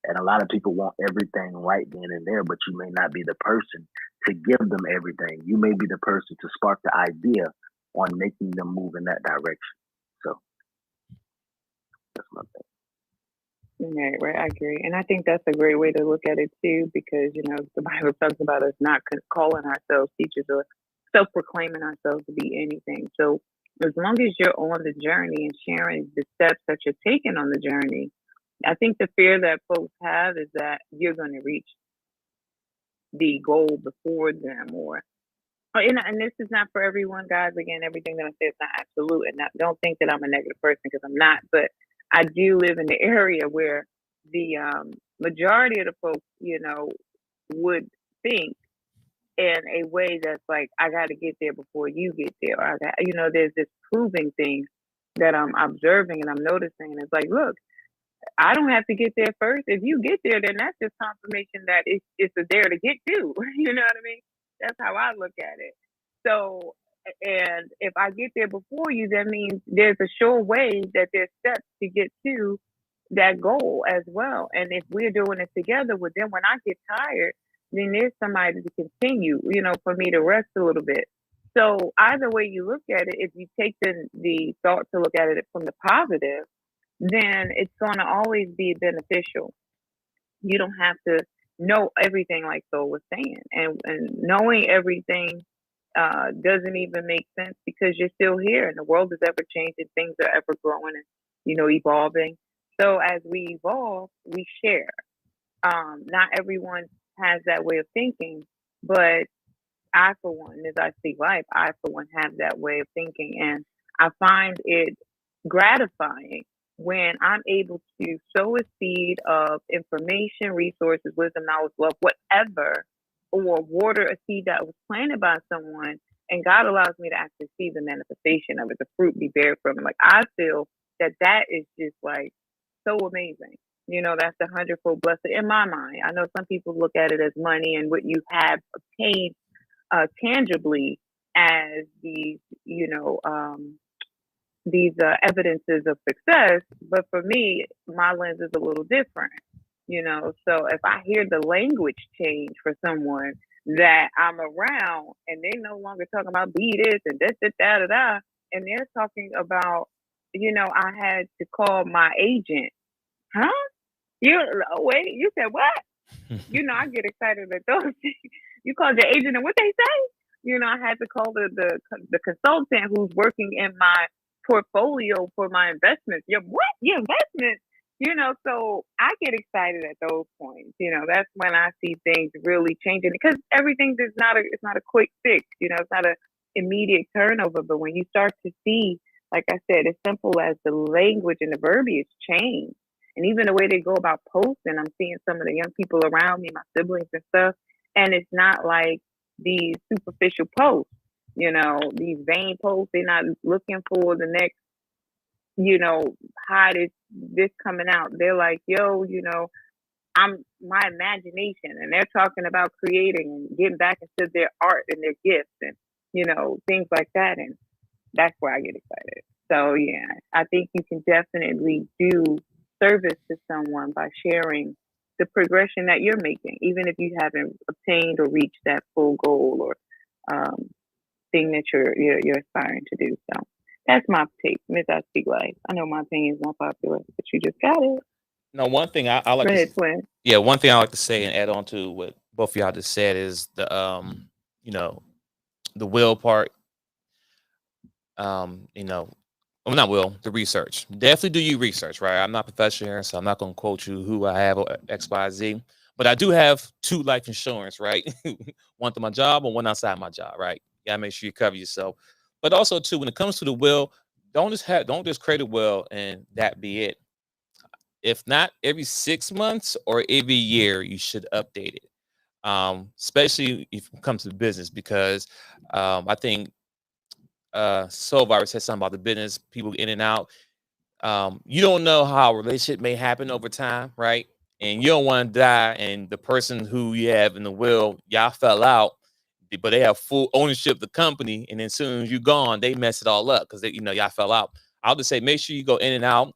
And a lot of people want everything right then and there, but you may not be the person to give them everything. You may be the person to spark the idea on making them move in that direction. So that's my thing. Right, I agree. And I think that's a great way to look at it too, because, the Bible talks about us not calling ourselves teachers or self proclaiming ourselves to be anything. So as long as you're on the journey and sharing the steps that you're taking on the journey, I think the fear that folks have is that you're going to reach the goal before them, and this is not for everyone, guys. Again, everything that I say is not absolute, and don't think that I'm a negative person, because I'm not. But I do live in the area where the majority of the folks, would think in a way that's like, I got to get there before you get there. Or there's this proving thing that I'm observing and I'm noticing, and it's like, look, I don't have to get there first. If you get there, then that's just confirmation that it's a there to get to. You know what I mean? That's how I look at it. So, and if I get there before you, that means there's a sure way that there's steps to get to that goal as well. And if we're doing it together, well, then when I get tired, then there's somebody to continue, for me to rest a little bit. So either way you look at it, if you take the thought to look at it from the positive, then it's going to always be beneficial. You don't have to know everything, like Soul was saying, and knowing everything doesn't even make sense, because you're still here and the world is ever changing, things are ever growing and evolving. So as we evolve, we share. Not everyone has that way of thinking, but I, for one, as I see life, I, for one, have that way of thinking, and I find it gratifying when I'm able to sow a seed of information, resources, wisdom, knowledge, love, whatever, or water a seed that was planted by someone, and God allows me to actually see the manifestation of it, the fruit be bared from it. Like, I feel that is just like so amazing. That's the hundredfold blessing in my mind. I know some people look at it as money and what you have obtained tangibly as these evidences of success, but for me, my lens is a little different. So if I hear the language change for someone that I'm around, and they no longer talking about be this and this, da da da, and they're talking about, I had to call my agent. Huh? Wait, you said what? I get excited at those things. You called your agent, and what they say? I had to call the consultant who's working in my portfolio for my investments. What? Your investments? So I get excited at those points. That's when I see things really changing because everything is not it's not a quick fix. It's not a immediate turnover. But when you start to see, like I said, as simple as the language and the verbiage change, and even the way they go about posting, I'm seeing some of the young people around me, my siblings and stuff, and it's not like these superficial posts, these vain posts. They're not looking for the next, hottest this coming out. They're like, yo, I'm my imagination, and they're talking about creating and getting back into their art and their gifts and things like that, and that's where I get excited. So yeah, I think you can definitely do service to someone by sharing the progression that you're making, even if you haven't obtained or reached that full goal or um, thing that you're aspiring to do. So that's my take, Miss I Speak Life. I know my opinion is not popular, but you just got it. No, one thing I like Go to ahead, twin. yeah, one thing I like to say and add on to what both of y'all just said is you know, the will part. You know, well, not will, the research. Definitely do you research, right? I'm not a professional here, so I'm not going to quote you who I have or X, Y, Z. But I do have two life insurance, right? One through my job and one outside my job, right? You gotta make sure you cover yourself. But also too, when it comes to the will, don't just create a will and that be it. If not every 6 months or every year, you should update it. Especially if it comes to business, because I think Soul Virus said something about the business, people in and out. You don't know how a relationship may happen over time, right? And you don't want to die, and the person who you have in the will, y'all fell out, but they have full ownership of the company, and then as soon as you're gone, they mess it all up because y'all fell out. I'll just say make sure you go in and out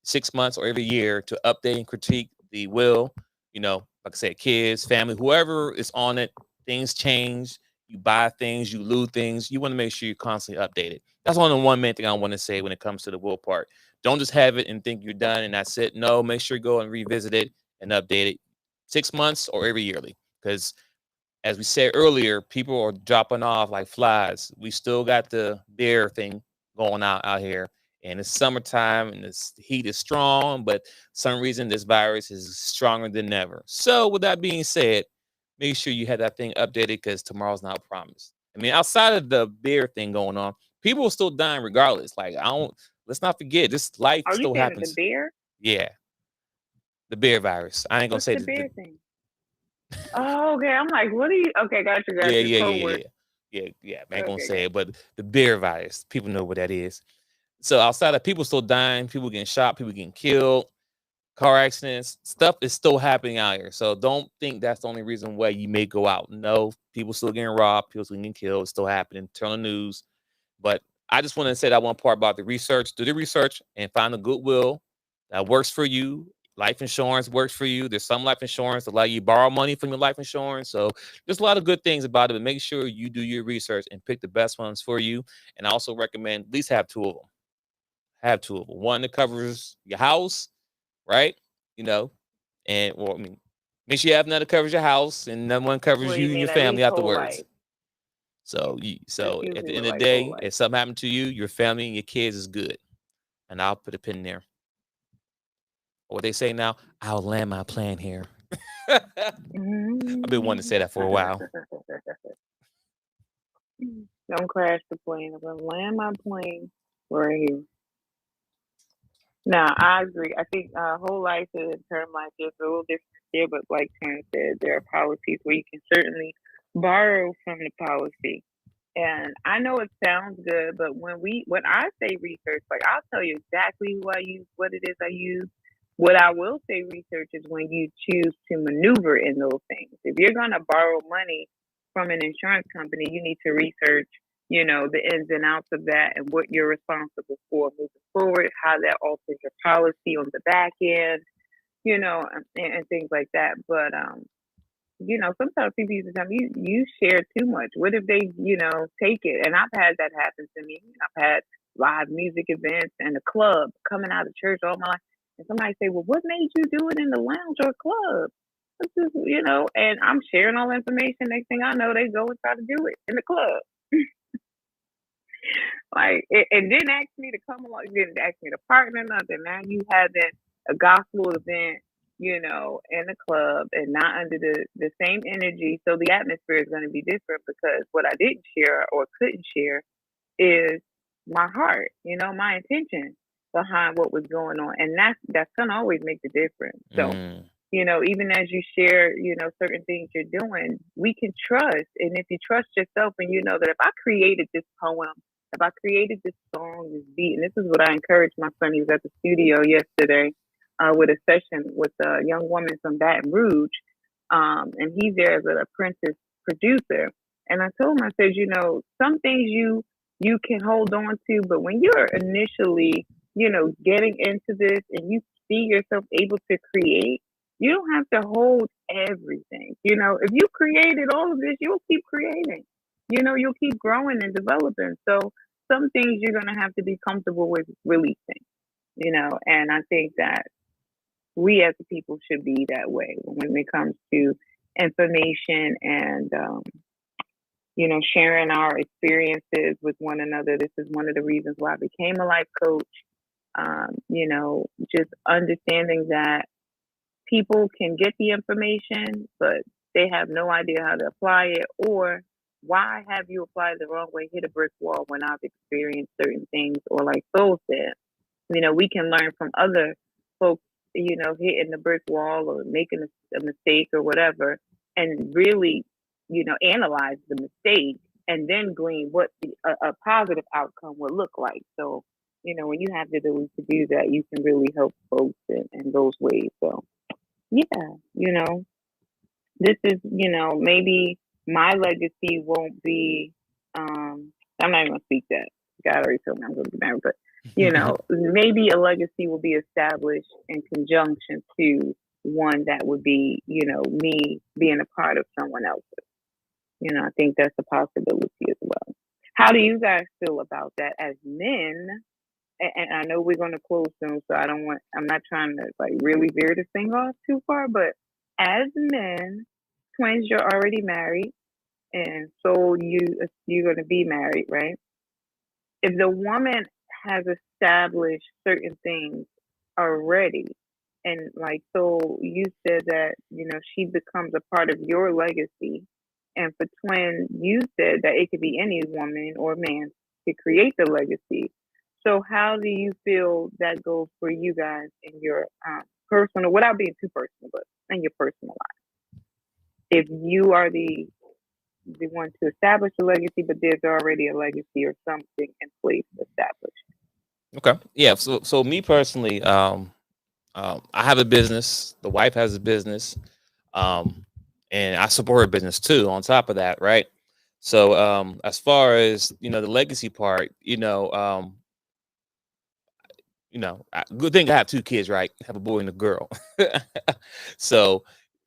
6 months or every year to update and critique the will. Like I said, kids, family, whoever is on it, things change. You buy things, you lose things. You want to make sure you're constantly updated. That's only one main thing I want to say when it comes to the will part. Don't just have it and think you're done and that's it. No, make sure you go and revisit it and update it 6 months or every yearly. Because as we said earlier, people are dropping off like flies. We still got the bear thing going out here, and it's summertime, and the heat is strong. But some reason this virus is stronger than ever. So, with that being said, make sure you have that thing updated because tomorrow's not promised. I mean, outside of the bear thing going on, people are still dying regardless. Like I don't. Let's not forget, this life Are you still saying the happens. bear? Yeah, the bear virus. I ain't gonna What's say the the bear thing? Oh, okay. I'm like, what are you? Okay, got you, yeah, got you. yeah, Code yeah, word. yeah, yeah. I ain't gonna Okay, say got it, but the bear virus, people know what that is. So outside of people still dying, people getting shot, people getting killed, car accidents, stuff is still happening out here. So don't think that's the only reason why you may go out. No, people still getting robbed, people still getting killed, it's still happening. Turn on the news. But I just want to say that one part about the research. Do the research and find a goodwill that works for you. Life insurance works for you. There's some life insurance that allow you to borrow money from your life insurance. So there's a lot of good things about it, but make sure you do your research and pick the best ones for you. And I also recommend at least have two of them. Have two of them. One that covers your house, right? You know, and well, I mean, make sure you have another that covers your house, and another one covers what do you you and your mean? At family least whole afterwards. life. So That's at the usually end what of the like whole day, life. if something happened to you, your family and your kids is good. And I'll put a pin there. What they say now, I'll land my plane here. I've been wanting to Mm. say that for a while. Don't crash the plane. I'm gonna land my plane right here. Now, I agree. I think whole life and term life is a little different there, but like Terrence said, there are policies where you can certainly borrow from the policy. And I know it sounds good, but when I say research, like I'll tell you exactly who I use, what it is I use. What I will say research is when you choose to maneuver in those things. If you're gonna borrow money from an insurance company, you need to research, the ins and outs of that and what you're responsible for moving forward, how that alters your policy on the back end, and things like that. But sometimes people used to tell me you share too much. What if they, take it? And I've had that happen to me. I've had live music events and a club coming out of church all my life. And somebody say, well, what made you do it in the lounge or club? This is, and I'm sharing all the information. Next thing I know, they go and try to do it in the club. Like, it didn't ask me to come along. It didn't ask me to partner, nothing. Now you having a gospel event, in the club and not under the same energy. So the atmosphere is going to be different because what I didn't share or couldn't share is my heart, my intention behind what was going on. And that's going to always make the difference. So, even as you share, certain things you're doing, we can trust. And if you trust yourself and you know that if I created this poem, if I created this song, this beat, and this is what I encouraged my son. He was at the studio yesterday with a session with a young woman from Baton Rouge. And he's there as an apprentice producer. And I told him, I said, some things you can hold on to, but when you're initially, getting into this and you see yourself able to create, you don't have to hold everything. If you created all of this, you'll keep creating. You'll keep growing and developing. So some things you're going to have to be comfortable with releasing, and I think that we as a people should be that way when it comes to information and, sharing our experiences with one another. This is one of the reasons why I became a life coach. Just understanding that people can get the information, but they have no idea how to apply it, or why have you applied the wrong way, hit a brick wall when I've experienced certain things, or like Soul said, we can learn from other folks, hitting the brick wall or making a mistake or whatever, and really, analyze the mistake and then glean what a positive outcome would look like. So, when you have the ability to do that, you can really help folks in those ways. So, yeah, this is, maybe my legacy won't be, I'm not even going to speak that. God already told me I'm going to be married, but, maybe a legacy will be established in conjunction to one that would be, me being a part of someone else's. I think that's a possibility as well. How do you guys feel about that as men? And I know we're going to close soon, so I'm not trying to like really veer this thing off too far, but as men, twins, you're already married, and so you're going to be married, right? If the woman has established certain things already, and like, so you said that, she becomes a part of your legacy. And for twin, you said that it could be any woman or man to create the legacy. So how do you feel that goes for you guys in your personal, without being too personal, but in your personal life? If you are the one to establish the legacy, but there's already a legacy or something in place established. Okay. Yeah. So me personally, I have a business. The wife has a business, and I support her business too. On top of that, right? So, as far as the legacy part, good thing I have two kids, right? I have a boy and a girl. So,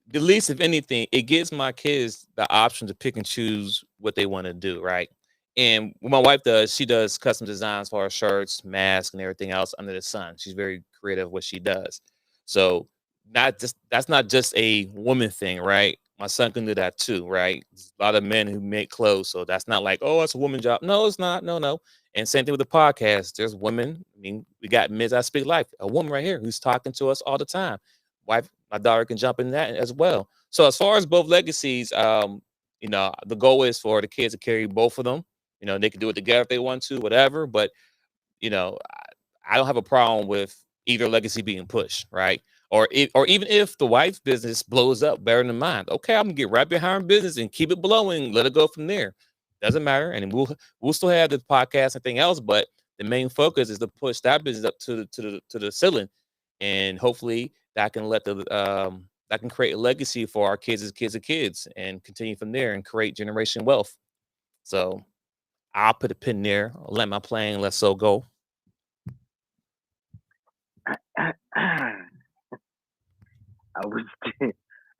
the least of anything, it gives my kids the option to pick and choose what they want to do, right? And what my wife does, she does custom designs for her shirts, masks, and everything else under the sun. She's very creative what she does. So that's not just a woman thing, right? My son can do that too, right? There's a lot of men who make clothes, so that's not like, oh, it's a woman job. No, it's not. No, no. And same thing with the podcast. There's women. I mean, we got Ms. I Speak Life, a woman right here who's talking to us all the time. Wife, my daughter can jump in that as well. So as far as both legacies, the goal is for the kids to carry both of them. They can do it together if they want to, whatever. But I don't have a problem with either legacy being pushed, right? Or even if the wife's business blows up better than mine, okay, I'm gonna get right behind business and keep it blowing. Let it go from there. Doesn't matter, and we'll still have the podcast and thing else, but the main focus is to push that business up to the ceiling, and hopefully that can that can create a legacy for our kids as kids of kids, and continue from there and create generation wealth. So I'll put a pin there. I'll let my plane let so go. I would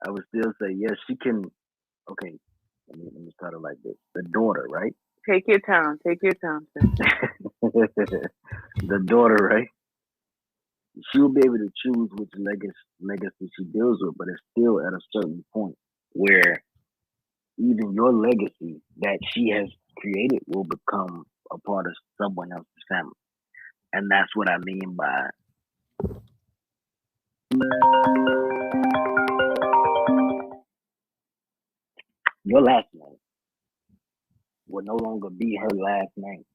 I would still say yes. She can. Okay, let me start it like this. The daughter, right? Take your time. Take your time. The daughter, right? She'll be able to choose which legacy she deals with, but it's still at a certain point where even your legacy that she has created will become a part of someone else's family. And that's what I mean by your last name will no longer be her last name.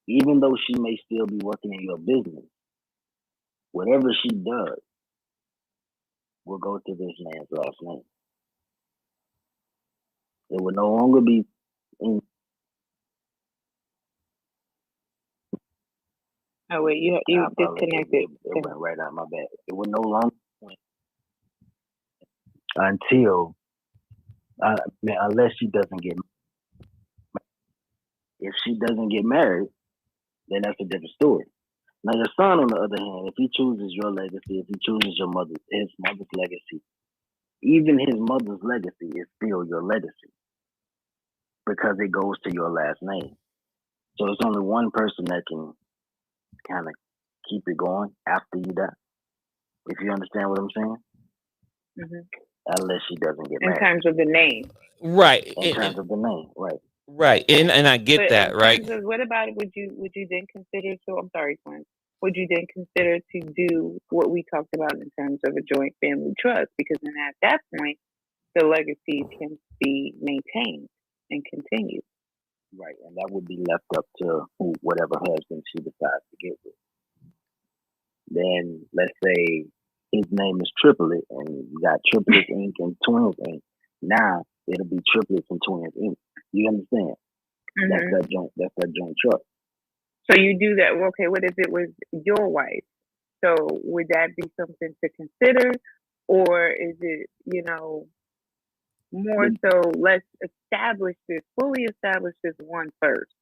Even though she may still be working in your business, whatever she does will go to this man's last name. It will no longer be in. Oh wait, you disconnected. It went right out my bad. It will no longer until unless she doesn't get. If she doesn't get married, then that's a different story. Now your son, on the other hand, if he chooses your legacy, if he chooses his mother's legacy, even his mother's legacy is still your legacy because it goes to your last name. So it's only one person that can kind of keep it going after you die. If you understand what I'm saying. Mm-hmm. Unless she doesn't get married. In terms of the name. Right. In terms of the name, right. Right. And I get but that, right? Of, what about it? Would you then consider, so I'm sorry, Quinn, would you then consider to do what we talked about in terms of a joint family trust? Because then at that point, the legacy can be maintained and continued. Right. And that would be left up to whatever husband she decides to get with. Then let's say his name is Triplet and you got Triplets Inc. and Twins Inc. Now it'll be Triplets and Twins Inc. You understand? Mm-hmm. That's that joint trust. So you do that. Okay, what if it was your wife? So would that be something to consider? Or is it, more so let's fully establish this one first?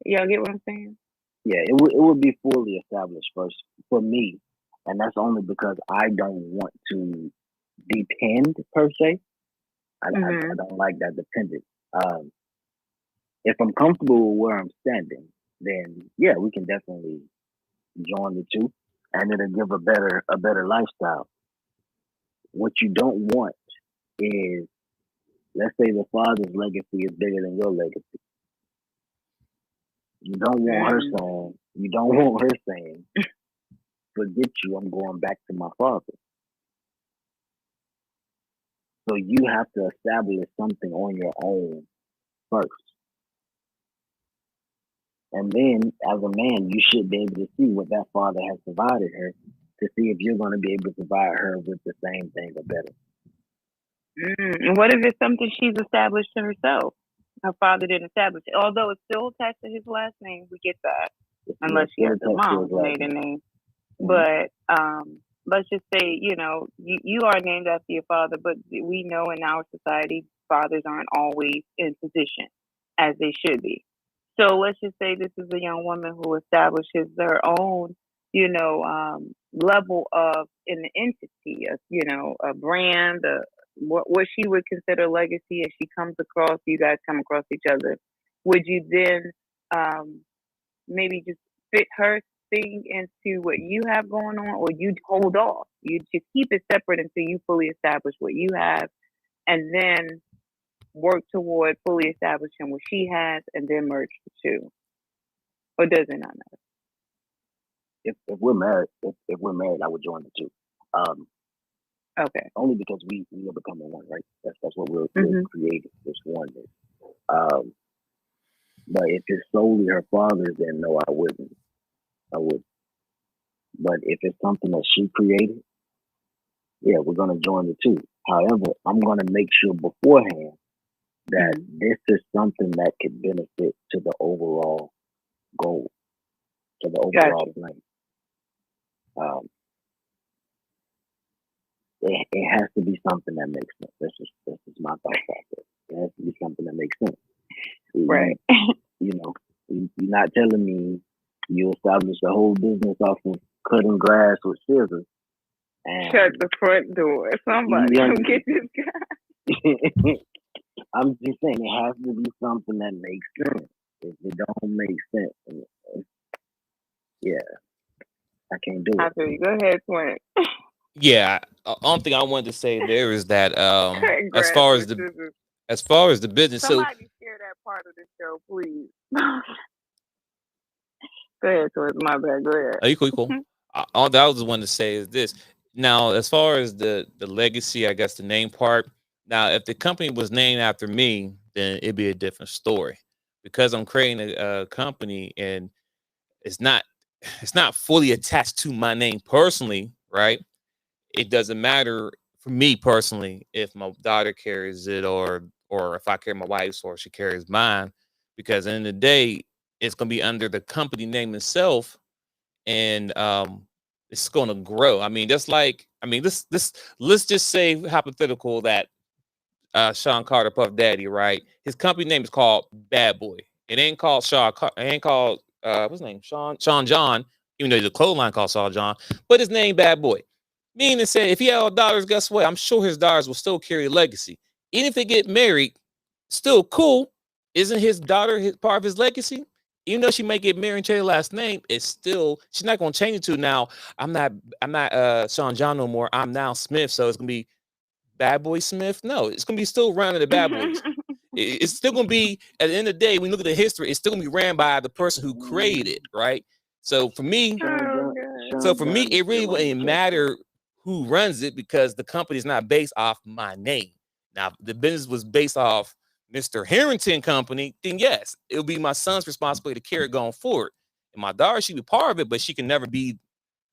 Y'all get what I'm saying? Yeah, it would be fully established first for me. And that's only because I don't want to depend per se. I don't like that dependent. If I'm comfortable with where I'm standing, then yeah, we can definitely join the two, and it'll give a better lifestyle. What you don't want is, let's say the father's legacy is bigger than your legacy. You don't want her saying, forget you, I'm going back to my father. So you have to establish something on your own first. And then, as a man, you should be able to see what that father has provided her to see if you're going to be able to provide her with the same thing or better. And what if it's something she's established to herself? Her father didn't establish it. Although it's still attached to his last name, we get that. Unless she has his mom's maiden name. Mm-hmm. But let's just say, you are named after your father, but we know in our society, fathers aren't always in position as they should be. So let's just say this is a young woman who establishes her own, level of an entity, a brand, what she would consider legacy as she comes across, you guys come across each other. Would you then maybe just fit her thing into what you have going on, or you'd hold off? You just keep it separate until you fully establish what you have, and then work toward fully establishing what she has, and then merge the two? Or does it not matter? If we're married, I would join the two. Okay. Only because we are becoming one, right? That's what we're creating, this oneness. But if it's solely her father's, then no, I wouldn't. I would. But if it's something that she created, yeah, we're gonna join the two. However, I'm gonna make sure beforehand that this is something that could benefit to the overall goal, to the overall plan. It has to be something that makes sense. That's just my thought process. It has to be something that makes sense. Right. You're not telling me you establish a whole business off of cutting grass with scissors. And shut the front door. Somebody come get this guy. I'm just saying it has to be something that makes sense. If it don't make sense, yeah. I can't do I it. feel you. Go ahead, Twin. Yeah, only thing I wanted to say there is that as Congrats far as with the scissors. business, so Somebody share that part of the show, please. Go ahead, Twin. My bad. Go ahead. are you cool? Cool. All that I was wanting to say is this. Now, as far as the legacy, I guess the name part. Now, if the company was named after me, then it'd be a different story. Because I'm creating a company and it's not it's not fully attached to my name personally, right? It doesn't matter for me personally if my daughter carries it or if I carry my wife's or she carries mine, because at the end of the day, it's gonna be under the company name itself, and it's gonna grow. I mean, just like this let's just say hypothetical that Sean Carter, Puff Daddy, right? His company name is called Bad Boy. It ain't called it ain't called what's his name? Sean John, even though the clothing line called Sean John, but his name Bad Boy. Meaning to say, if he had all daughters, guess what? I'm sure his daughters will still carry a legacy. Even if they get married, still cool. Isn't his daughter part of his legacy? Even though she may get married and change her last name, it's still she's not gonna change it to now. I'm not Sean John no more. I'm now Smith. So it's gonna be Bad Boy Smith. No, it's gonna be still ran to the Bad Boys. It's still gonna be at the end of the day. When you look at the history, it's still gonna be ran by the person who created it, right? So for me, Oh, it really wouldn't matter who runs it because the company is not based off my name. Now, if the business was based off Mr. Harrington Company, then yes, it would be my son's responsibility to carry it going forward. And my daughter, she'd be part of it, but she can never be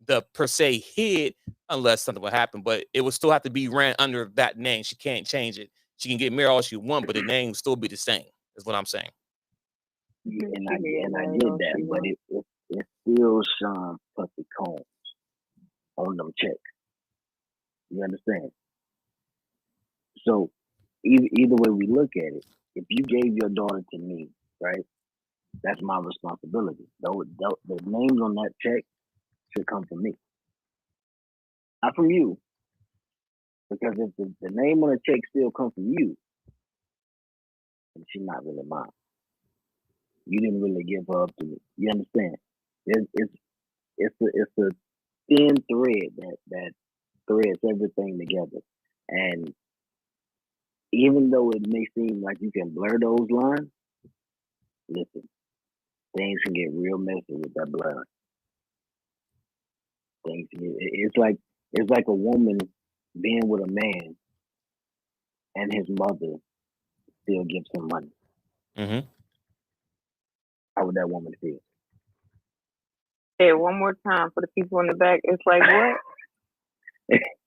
the per se head unless something will happen. But it would still have to be ran under that name. She can't change it. She can get married all she wants, but the name will still be the same. Is what I'm saying. And I get that, but it's still Sean Puffy Combs on them checks. You understand? So either way we look at it, if you gave your daughter to me, right, that's my responsibility. The names on that check should come from me, not from you. Because if the name on the check still comes from you, then she's not really mine. You didn't really give her up to me. You understand? It's a thin thread that threads everything together. And even though it may seem like you can blur those lines, listen, things can get real messy with that blurring. It's like a woman being with a man and his mother still gives him money. Mm-hmm. How would that woman feel? Hey, one more time for the people in the back. It's like what?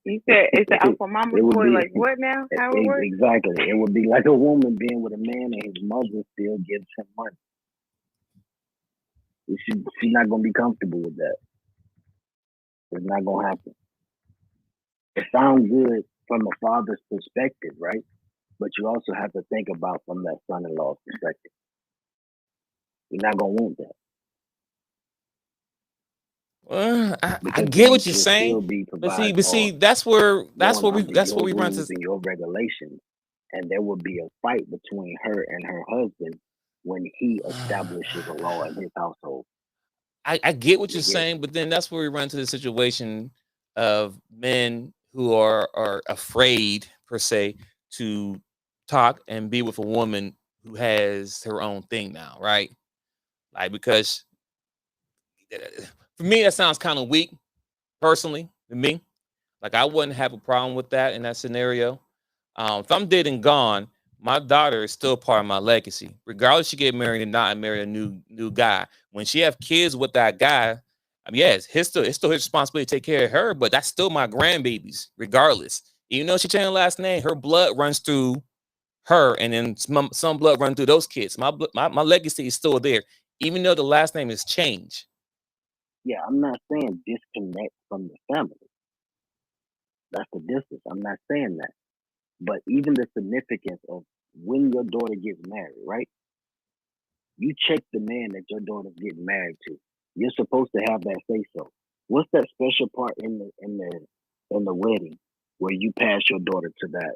You said it's an alpha mama's boy. Like what now? How it works? Exactly. It would be like a woman being with a man and his mother still gives him money. She's not gonna be comfortable with that. It's not gonna happen. It sounds good from a father's perspective, right? But you also have to think about from that son-in-law's perspective. You're not gonna want that. Well, I get what you're saying, but see, that's where we run to your regulations, and there will be a fight between her and her husband when he establishes a law in his household. I get what you're saying, but then that's where we run to the situation of men who are afraid per se to talk and be with a woman who has her own thing now, right? Like because for me that sounds kind of weak, personally, to me. Like I wouldn't have a problem with that in that scenario. If I'm dead and gone, my daughter is still part of my legacy, regardless she get married or not and marry a new guy. When she have kids with that guy, I mean, yes, it's still his responsibility to take care of her, but that's still my grandbabies, regardless. Even though she changed her last name, her blood runs through her, and then some blood run through those kids. My legacy is still there, even though the last name is changed. Yeah, I'm not saying disconnect from the family. That's the distance. I'm not saying that. But even the significance of when your daughter gets married, right? You check the man that your daughter's getting married to. You're supposed to have that say so. What's that special part in the wedding where you pass your daughter to that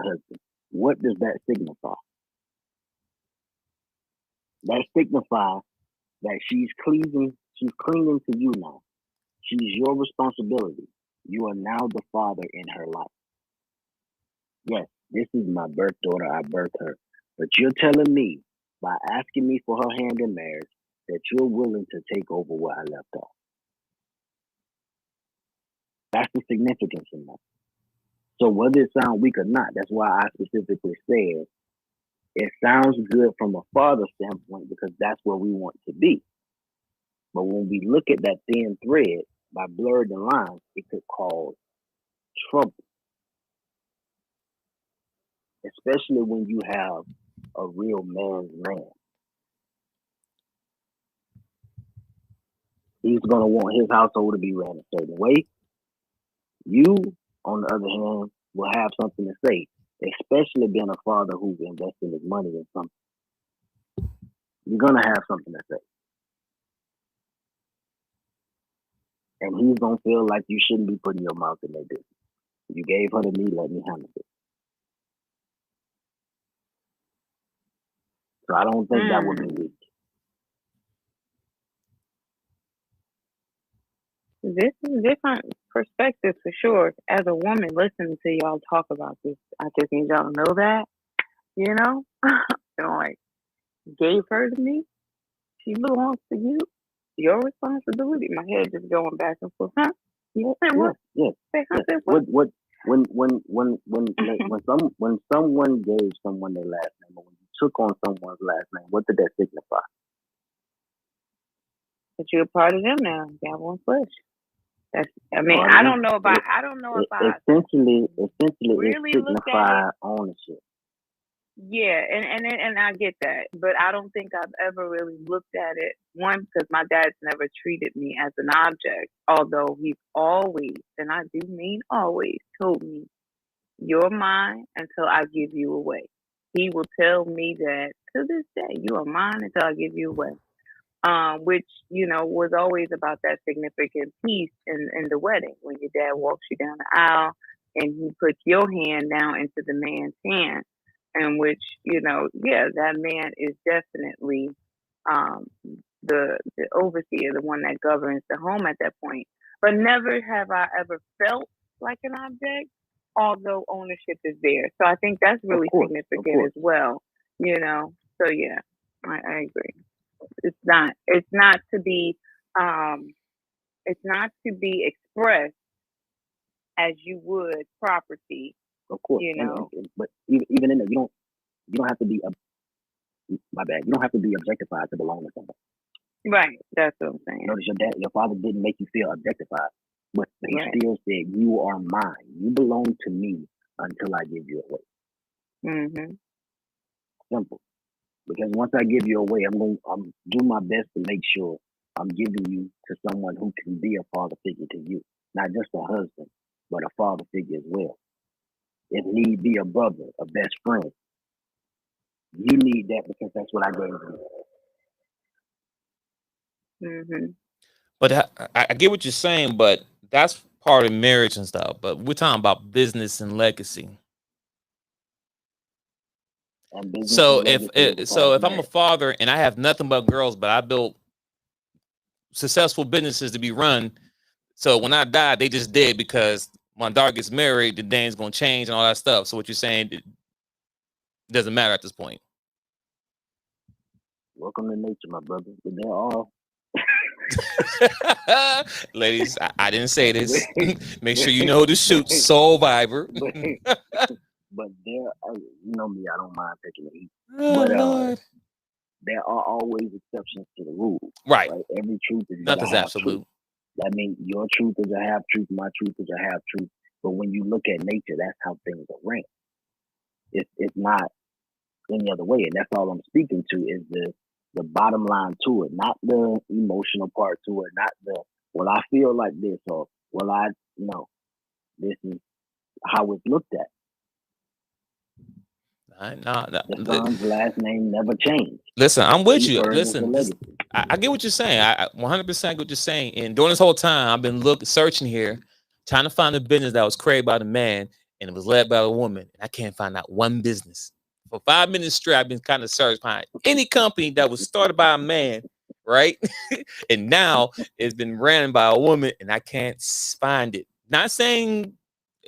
husband? What does that signify? That signifies that she's clinging to you now. She's your responsibility. You are now the father in her life. Yes, this is my birth daughter. I birthed her. But you're telling me, by asking me for her hand in marriage, that you're willing to take over where I left off. That's the significance in that. So whether it sounds weak or not, that's why I specifically said it sounds good from a father standpoint because that's where we want to be. But when we look at that thin thread, by blurring the lines, it could cause trouble. Especially when you have a real man's man. He's going to want his household to be ran a certain way. You, on the other hand, will have something to say, especially being a father who's investing his money in something. You're going to have something to say. And he's going to feel like you shouldn't be putting your mouth in their business. You gave her to me, let me handle it. So I don't think that would be weak. This is different perspective for sure. As a woman listening to y'all talk about this, I just need y'all to know that, you know, like, gave her to me. She belongs to you. Your responsibility. My head just going back and forth. Huh? You said what? Yeah. When someone gave someone their last name, or when you took on someone's last name, what did that signify? That you're a part of them now. You got one flesh. That's. I mean, I don't know if I essentially really it signifies ownership. Yeah, and I get that, but I don't think I've ever really looked at it. One, because my dad's never treated me as an object, although he's always, and I do mean always, told me, "You're mine until I give you away." He will tell me that to this day, "You are mine until I give you away," which was always about that significant piece in the wedding when your dad walks you down the aisle and he puts your hand down into the man's hand. In which, that man is definitely the overseer, the one that governs the home at that point. But never have I ever felt like an object, although ownership is there. So I think that's really significant as well. So yeah, I agree. It's not to be expressed as you would property. Of course, but even in that, you don't have to be my bad. You don't have to be objectified to belong to someone. Right, that's what I'm saying. Notice your father didn't make you feel objectified, but he still said, "You are mine. You belong to me until I give you away." Mm-hmm. Simple. Because once I give you away, I'm do my best to make sure I'm giving you to someone who can be a father figure to you, not just a husband, but a father figure as well. If need be, a brother, a best friend. You need that because that's what I gave you. Mm-hmm. But I get what you're saying, but that's part of marriage and stuff. But we're talking about business and legacy. So if I'm a father and I have nothing but girls, but I built successful businesses to be run, so when I die, they just dead because my daughter gets married, the name's gonna change and all that stuff. So what you're saying, it doesn't matter at this point. Welcome to nature, my brother. They're all ladies. I didn't say this. Make sure you know who to shoot. Survivor. But there, you know me, I don't mind taking the heat. Oh, Lord. There are always exceptions to the rule. Right. Every truth is nothing's absolute. Truth. That means your truth is a half truth, my truth is a half truth. But when you look at nature, that's how things are ranked. It's not any other way, and that's all I'm speaking to is the bottom line to it, not the emotional part to it, not the I feel like this or this is how it's looked at. The son's last name never changed. Listen, I'm with you. Listen, I get what you're saying. I 100% get what you're saying. And during this whole time, I've been searching here, trying to find a business that was created by the man and it was led by a woman. And I can't find out one business. For 5 minutes straight, I've been kind of searching behind any company that was started by a man, right? And now it's been ran by a woman, and I can't find it. Not saying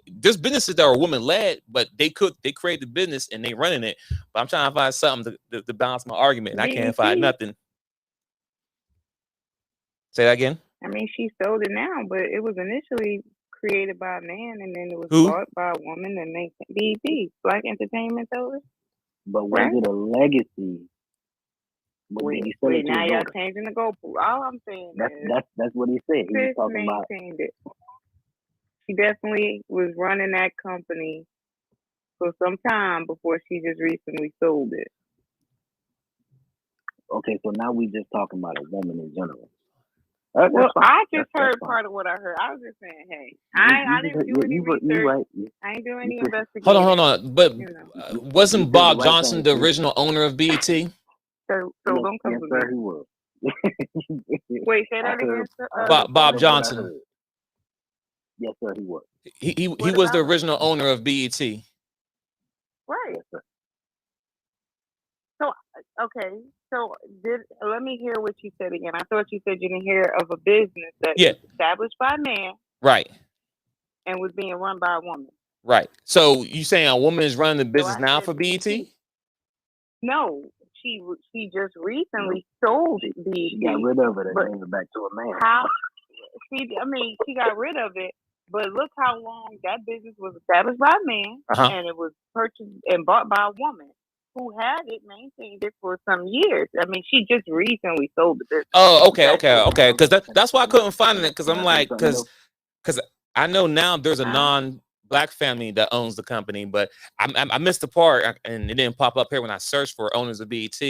there's businesses that are woman led, but they create the business and they running it. But I'm trying to find something to balance my argument, and I can't find nothing. Say that again. I mean, she sold it now, but it was initially created by a man, and then it was Who? bought by a woman, and they BET, Black Entertainment Television. But was it a legacy? Wait, now y'all changing the goalpost. All I'm saying that's what he said. He was talking about it. She definitely was running that company for some time before she just recently sold it. Okay, so now we just talking about a woman in general. I just heard part of what I heard. I was just saying, hey, I didn't do any research. Right. I ain't doing any investigation. Hold on. But wasn't Bob Johnson the original owner of BET? So don't come with me. He was. Wait, say that again. Bob Johnson. Yes, sir, he was. He was the original owner of BET. Right. Yes, sir. So okay. So let me hear what you said again. I thought you said you didn't hear of a business that was established by a man. Right. And was being run by a woman. Right. So you saying a woman is running the business now for BET? No. She just recently sold BET. She got rid of it and gave it back to a man. How? She got rid of it, but look how long that business was established by a man, and it was purchased and bought by a woman who had it, maintained it for some years. I mean, she just recently sold the business. Oh, okay. Because that's why I couldn't find it. Because I'm like, because I know now there's a non-black family that owns the company, but I missed the part, and it didn't pop up here when I searched for owners of BET.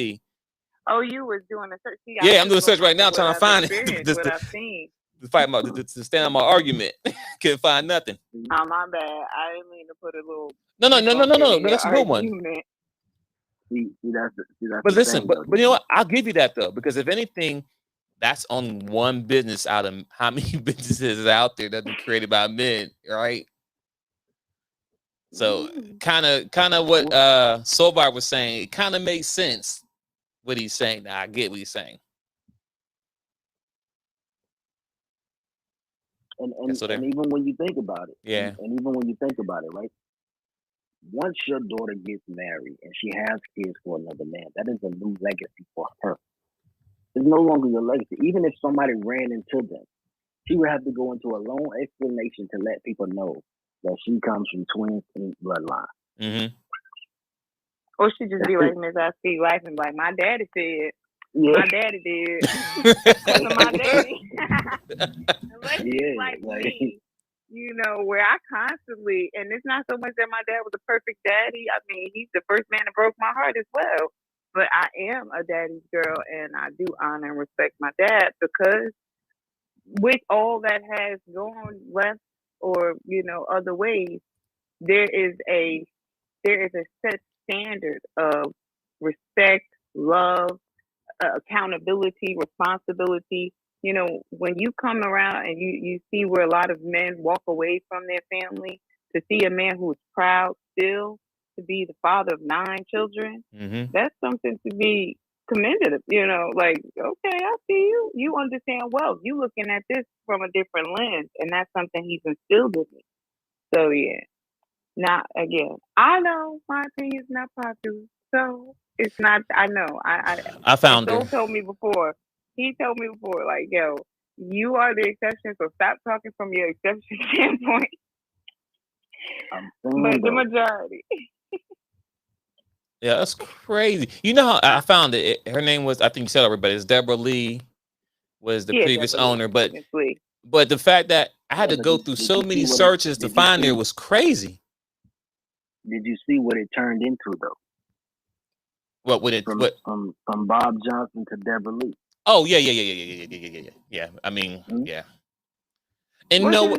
Oh, you was doing a search? Yeah, I'm doing a search right now trying to find it. What I've seen. To stand on my argument. Couldn't find nothing. Oh, my bad. I didn't mean to put a little. No. That's a good one. But listen, but you know what? I'll give you that though, because if anything, that's only one business out of how many businesses out there that been created by men, right? So kind of what Sobar was saying, it kind of makes sense what he's saying. Now I get what he's saying. And even when you think about it, and even when you think about it, right? Once your daughter gets married and she has kids for another man, that is a new legacy for her. It's no longer your legacy. Even if somebody ran into them, she would have to go into a long explanation to let people know that she comes from twins in bloodline. Mm-hmm. Or she just be like Miss I see life and like my daddy said. Yeah. My daddy did. My daddy. Unless she's like me. You know, where I constantly, and it's not so much that my dad was a perfect daddy. I mean, he's the first man that broke my heart as well. But I am a daddy's girl, and I do honor and respect my dad because with all that has gone left or, you know, other ways, there is a set standard of respect, love, accountability, responsibility. You know, when you come around and you see where a lot of men walk away from their family, to see a man who is proud still to be the father of 9 children, that's something to be commended. You know, like, okay, I see you. You understand wealth. You looking at this from a different lens, and that's something he's instilled in me. So, yeah. Now, again, I know my opinion is not popular, so it's not. I know. I found it. Told me before. He told me before, like, yo, you are the exception, so stop talking from your exception standpoint. But the majority. Yeah, that's crazy. You know how I found it? Her name was, I think you said everybody, it's Deborah Lee was the previous owner, but the fact that I had to go through so many searches to find it was crazy. Did you see what it turned into though? What would it from Bob Johnson to Deborah Lee? Oh yeah. I mean, yeah. And no,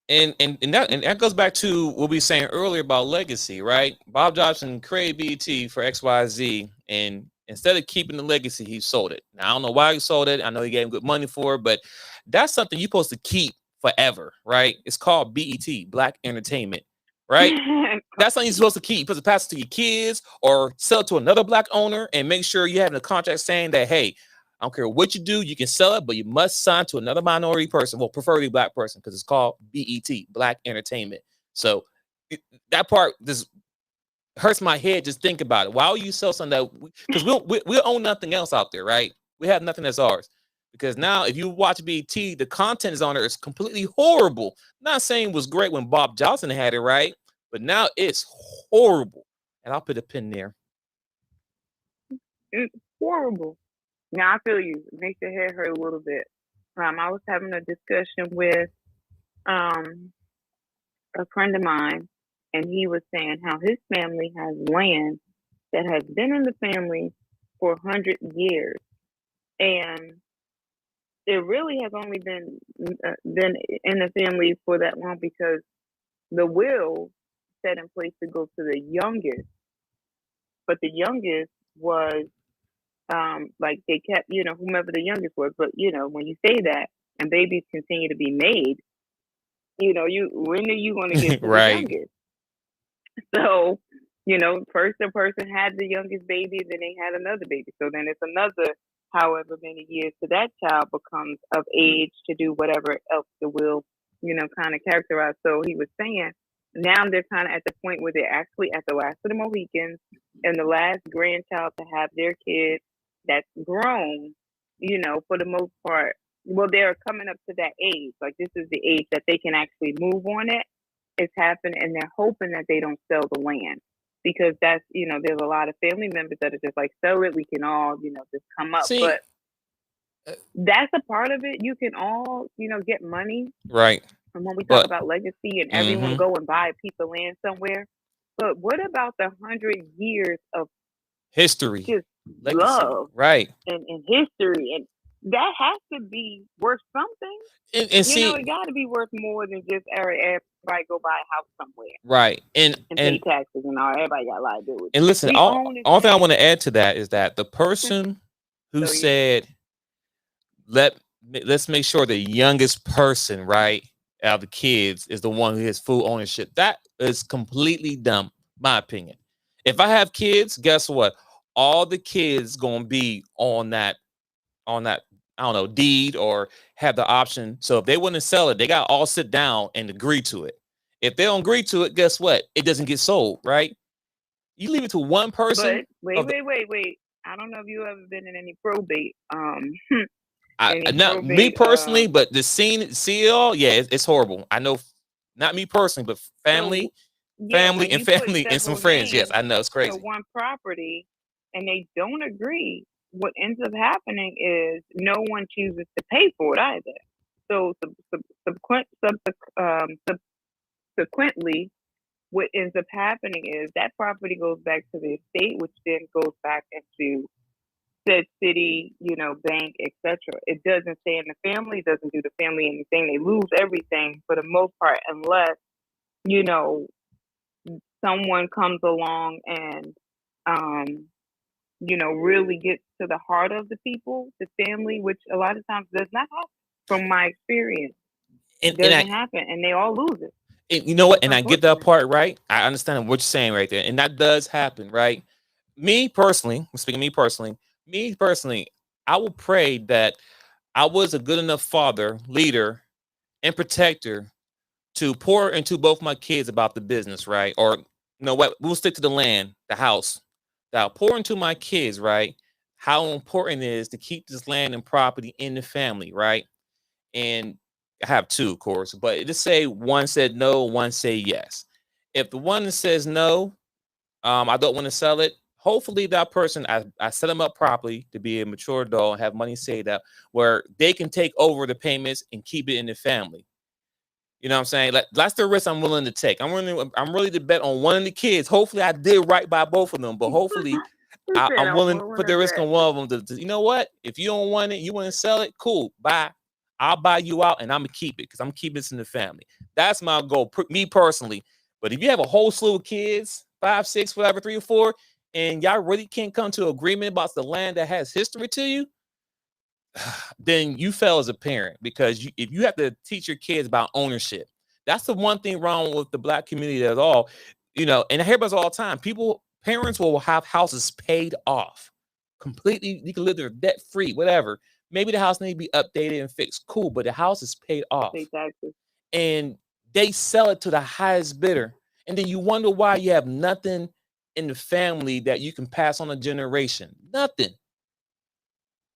and that goes back to what we were saying earlier about legacy, right? Bob Johnson created BET for XYZ, and instead of keeping the legacy, he sold it. Now I don't know why he sold it. I know he gave him good money for it, but that's something you're supposed to keep forever, right? It's called BET, Black Entertainment, right? That's something you're supposed to keep. You're supposed to pass it to your kids or sell it to another black owner and make sure you have a contract saying that, hey, I don't care what you do. You can sell it, but you must sign to another minority person. Well, preferably black person, because it's called BET, Black Entertainment. So that part just hurts my head. Just think about it. Why would you sell something that, because we own nothing else out there, right? We have nothing that's ours. Because now if you watch BET, the content is on there is completely horrible. Not saying it was great when Bob Johnson had it, right? But now it's horrible. And I'll put a pin there. It's horrible. Now I feel you. It makes your head hurt a little bit. I was having a discussion with a friend of mine, and he was saying how his family has land that has been in the family for 100 years, and it really has only been in the family for that long because the will set in place to go to the youngest, but the youngest was like they kept, whomever the youngest was. But when you say that and babies continue to be made, when are you going to get to Right. the youngest? So, first the person had the youngest baby, then they had another baby. So then it's another however many years to that child becomes of age to do whatever else the will, kind of characterize. So he was saying now they're kind of at the point where they're actually at the last of the Mohicans and the last grandchild to have their kid that's grown, for the most part. Well, they're coming up to that age. Like this is the age that they can actually move on it. It's happened, and they're hoping that they don't sell the land because that's, there's a lot of family members that are just like, sell it. We can all, just come up. See, but that's a part of it. You can all, get money. Right. And when we talk about legacy and everyone Mhm. go and buy a piece of land somewhere, but what about the 100 years of history, just legacy, love, right? and history, and that has to be worth something. And see, it got to be worth more than just everybody go buy a house somewhere, right? And pay taxes and all. Everybody got liability. And listen, all thing I want to add to that is that the person who said, let's make sure the youngest person, right, out of the kids is the one who has full ownership. That is completely dumb, my opinion. If I have kids, guess what? All the kids gonna be on that, I don't know, deed or have the option. So if they want to sell it, they got to all sit down and agree to it. If they don't agree to it, guess what? It doesn't get sold, right? You leave it to one person. But wait. I don't know if you ever been in any probate. Not me personally, but the see it all, yeah, it's horrible. I know, not me personally, but family and some friends. Yes, I know it's crazy. To one property, and they don't agree. What ends up happening is no one chooses to pay for it either. So subsequently, what ends up happening is that property goes back to the estate, which then goes back into said city, bank, etc. It doesn't stay in the family, doesn't do the family anything. They lose everything for the most part, unless, someone comes along and, really gets to the heart of the people, the family, which a lot of times does not happen from my experience. It doesn't happen, and they all lose it. And you know what? And I get that part, right? I understand what you're saying right there. And that does happen, right? Me personally, I will pray that I was a good enough father, leader, and protector to pour into both my kids about the business, right? Or, you know what? We'll stick to the land, the house. That I'll pour into my kids, right? How important it is to keep this land and property in the family, right? And I have two, of course, but just say one said no, one say yes. If the one that says no, I don't want to sell it. Hopefully that person, I set them up properly to be a mature adult and have money saved up where they can take over the payments and keep it in the family. You know what I'm saying? That's the risk I'm willing to take. I'm really to bet on one of the kids. Hopefully I did right by both of them, but hopefully I'm willing to put the risk on one of them to, you know what? If you don't want it, you want to sell it, cool, bye. I'll buy you out and I'm gonna keep it because I'm keeping this in the family. That's my goal, me personally. But if you have a whole slew of kids, 5, 6, whatever, 3 or 4, and y'all really can't come to agreement about the land that has history to you, then you fail as a parent because if you have to teach your kids about ownership, that's the one thing wrong with the Black community at all. And I hear about this all the time. Parents will have houses paid off completely, you can live there debt free, whatever. Maybe the house need to be updated and fixed. Cool, but the house is paid off. Pay taxes. And they sell it to the highest bidder. And then you wonder why you have nothing in the family that you can pass on a generation. Nothing.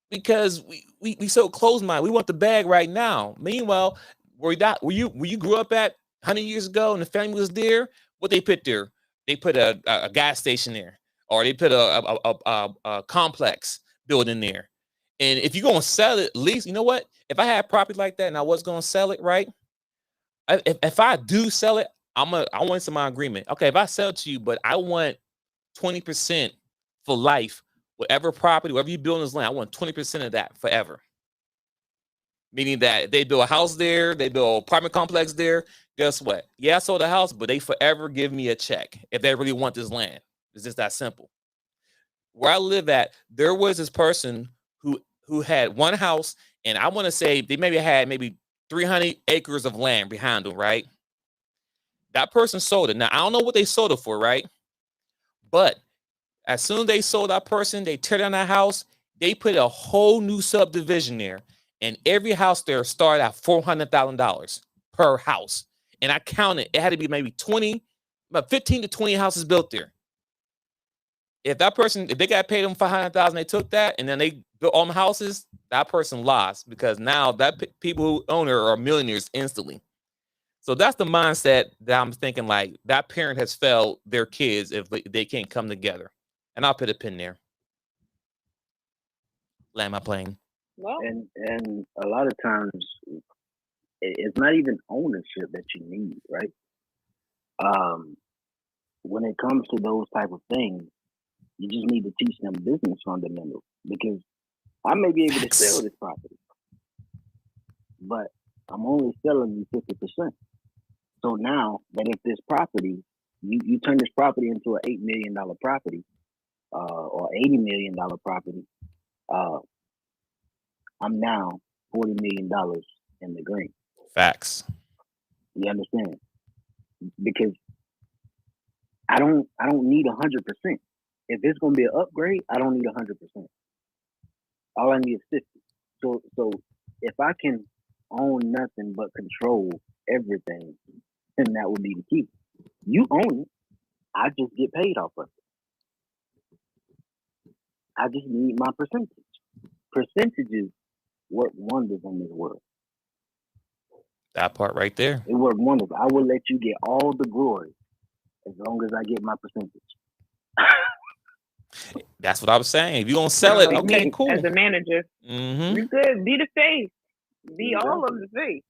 Because we so close minded. We want the bag right now. Meanwhile, where you grew up at 100 years ago and the family was there, what they put there? They put a gas station there, or they put a complex building there. And if you're gonna sell it, at least you know what? If I had property like that and I was gonna sell it, right? If I do sell it, I want some agreement. Okay, if I sell it to you, but I want 20% for life. Whatever property, whatever you build in this land, I want 20% of that forever. Meaning that they build a house there, they build an apartment complex there. Guess what? Yeah, I sold the house, but they forever give me a check if they really want this land. It's just that simple. Where I live at, there was this person who had one house, and I want to say they maybe had 300 acres of land behind them, right? That person sold it. Now, I don't know what they sold it for, right? But as soon as they sold that person, they tear down that house, they put a whole new subdivision there. And every house there started at $400,000 per house. And I counted, it had to be maybe about 15 to 20 houses built there. If they got paid them $500,000, they took that, and then they built all the houses, that person lost, because now people who own it are millionaires instantly. So that's the mindset that I'm thinking, like, that parent has failed their kids if they can't come together. And I'll put a pin there. Land my plane. Well, And a lot of times it's not even ownership that you need, right? When it comes to those type of things, you just need to teach them business fundamentals, because I may be able to sell this property, but I'm only selling you 50%. So now that if this property, you turn this property into an $8 million property, or $80 million property, I'm now $40 million in the green. Facts. You understand? Because I don't need 100%. If it's gonna be an upgrade, I don't need 100%. All I need is 50. So if I can own nothing but control everything, then that would be the key. You own it. I just get paid off of it. I just need my percentage. Percentages work wonders in this world. That part right there. It work wonders. I will let you get all the glory as long as I get my percentage. That's what I was saying. If you're gonna sell it, like okay, me, cool. as a manager, you good. Be the face. Be all of the face.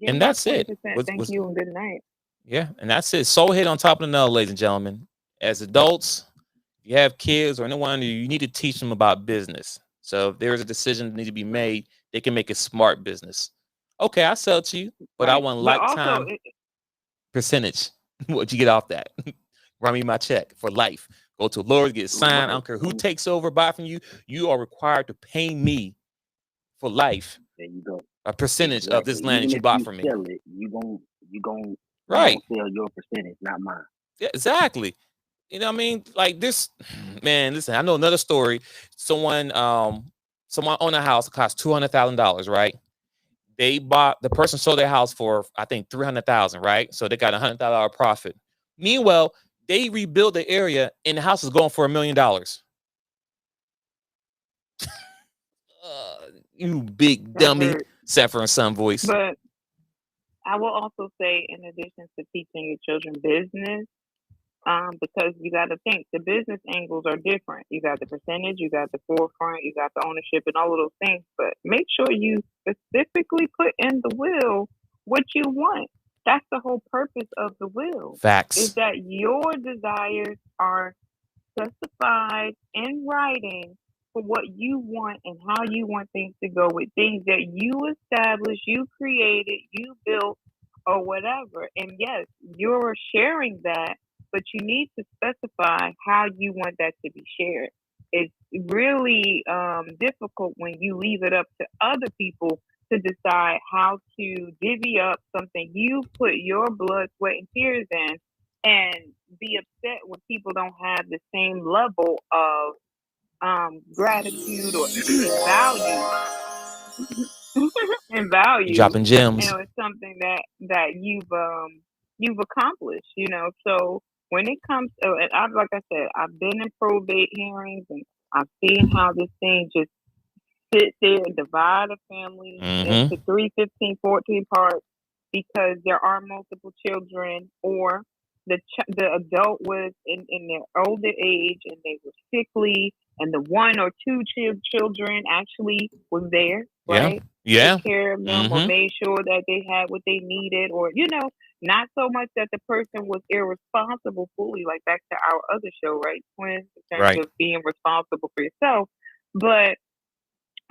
Give And that's it. 20%. Thank you and good night. Yeah, and that's it. So hit on top of the nail, ladies and gentlemen. As adults, if you have kids or anyone, you need to teach them about business. So if there's a decision that needs to be made, they can make a smart business. Okay, I sell to you, but I want lifetime percentage. What you get off that? Run me my check for life. Go to Lord, get signed. I don't care who takes over, buy from you. You are required to pay me for life. There you go. A percentage of this land that you bought from me. Sell it, you gon' right. Sell your percentage, not mine. Yeah, exactly. You know what I mean? Like this, man. Listen, I know another story. Someone owned a house. It cost $200,000. Right? The person sold their house for, I think, $300,000. Right? So they got $100,000 profit. Meanwhile, they rebuilt the area, and the house is going for $1 million. You big dummy, Sapphire and Son voice. But I will also say, in addition to teaching your children business, because you got to think the business angles are different. You got the percentage, you got the forefront, you got the ownership, and all of those things. But make sure you specifically put in the will what you want. That's the whole purpose of the will. Facts. Is that your desires are specified in writing for what you want and how you want things to go, with things that you established, you created, you built, or whatever. And yes, you're sharing that, but you need to specify how you want that to be shared. It's really difficult when you leave it up to other people to decide how to divvy up something you put your blood, sweat, and tears in, and be upset when people don't have the same level of gratitude or value and You value, dropping gems. it's something that you've accomplished, So when it comes to, and I've like I said, I've been in probate hearings and I've seen how this thing just sit there and divide a family Mm-hmm. into 3, 15, 14 parts because there are multiple children, or the adult was in their older age and they were sickly, and the one or two children actually was there, Yeah. right? Took Yeah. care of them or Mm-hmm. made sure that they had what they needed, or not so much that the person was irresponsible fully, like back to our other show, right, twins, in terms Right. of being responsible for yourself, but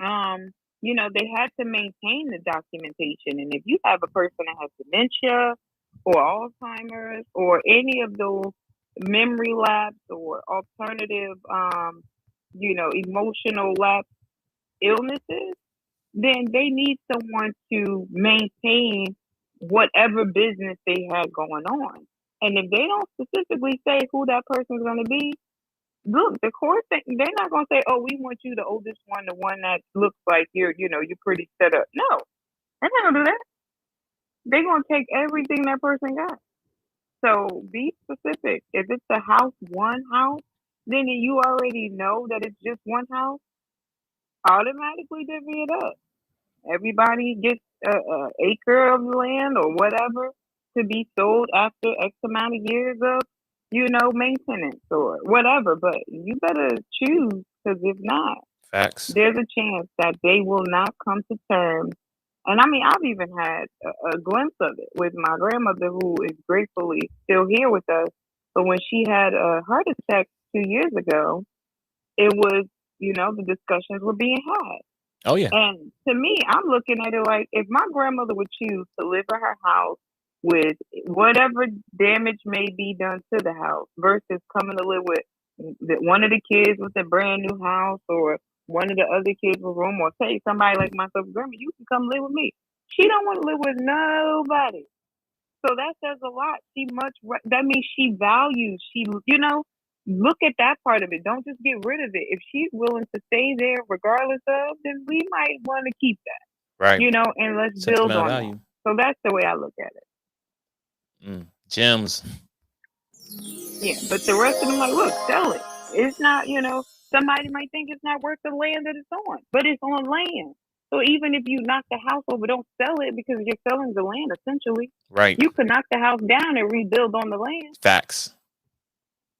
um, they had to maintain the documentation. And if you have a person that has dementia or Alzheimer's or any of those memory lapse or alternative, emotional lapse illnesses, then they need someone to maintain whatever business they had going on. And if they don't specifically say who that person's going to be, look, the court they're not gonna say, "Oh, we want you the oldest one, the one that looks like you're pretty set up." No, they're not gonna do that. They're gonna take everything that person got. So be specific. If it's a house, one house, then you already know that it's just one house. Automatically divvy it up. Everybody gets a acre of land or whatever to be sold after X amount of years of, maintenance or whatever. But you better choose, because if not, Facts. there's a chance that they will not come to terms. And I mean, I've even had a glimpse of it with my grandmother, who is gratefully still here with us. But when she had a heart attack 2 years ago, it was, the discussions were being had. Oh yeah. And to me, I'm looking at it like, if my grandmother would choose to live in her house with whatever damage may be done to the house versus coming to live with one of the kids with a brand new house, or one of the other kids with room, or say somebody like myself, grandma, you can come live with me. She don't want to live with nobody. So that says a lot. That means she values, look at that part of it. Don't just get rid of it. If she's willing to stay there regardless of, then we might want to keep that, Right. and let's build Sentimental on that. value. So that's the way I look at it. Gems. Yeah. But the rest of them, like, look, sell it. It's not, somebody might think it's not worth the land that it's on, but it's on land. So even if you knock the house over, don't sell it, because you're selling the land essentially. Right. You could knock the house down and rebuild on the land. Facts.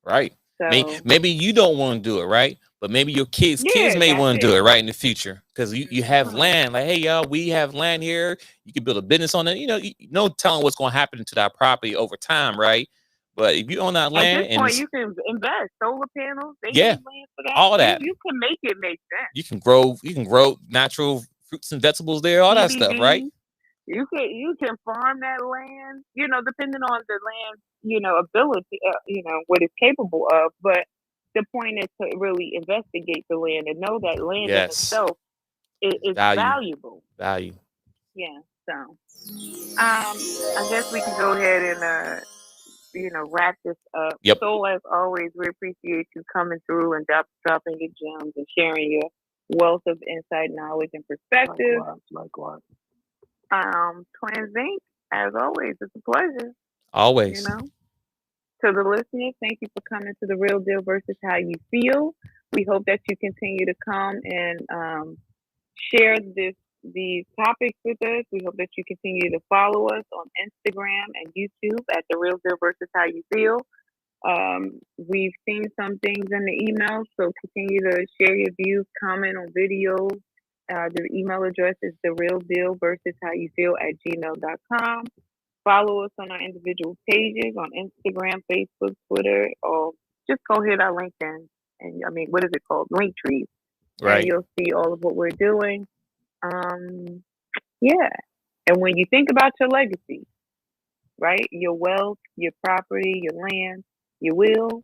Right. So Maybe you don't want to do it, right? But maybe your kids may that's want to do it. it right in the future, because you have Right. land. Like, hey, y'all, we have land here. You can build a business on it. No telling what's going to happen to that property over time, right? But if you own that At land this and point, you can invest. Solar panels, they yeah, need land for that. all that, You can make it make sense. you can grow natural fruits and vegetables there, all that stuff, right? You can farm that land, depending on the land, ability, what it's capable of. But the point is to really investigate the land and know that land in Yes. itself is valuable. Value. Yeah. So, I guess we can go ahead and wrap this up. Yep. So as always, we appreciate you coming through and dropping your gems and sharing your wealth of insight, knowledge, and perspective. Likewise. Twins Inc., as always, it's a pleasure. Always. To the listeners, thank you for coming to The Real Deal versus How You Feel. We hope that you continue to come and share these topics with us. We hope that you continue to follow us on Instagram and YouTube at The Real Deal versus How You Feel. We've seen some things in the email, so continue to share your views, comment on videos. The email address is therealdeal versus how you feel at gmail.com. Follow us on our individual pages on Instagram, Facebook, Twitter, or just go hit our LinkedIn. And I mean, what is it called? Linktree. Right. And you'll see all of what we're doing. Yeah. And when you think about your legacy, right? Your wealth, your property, your land, your will,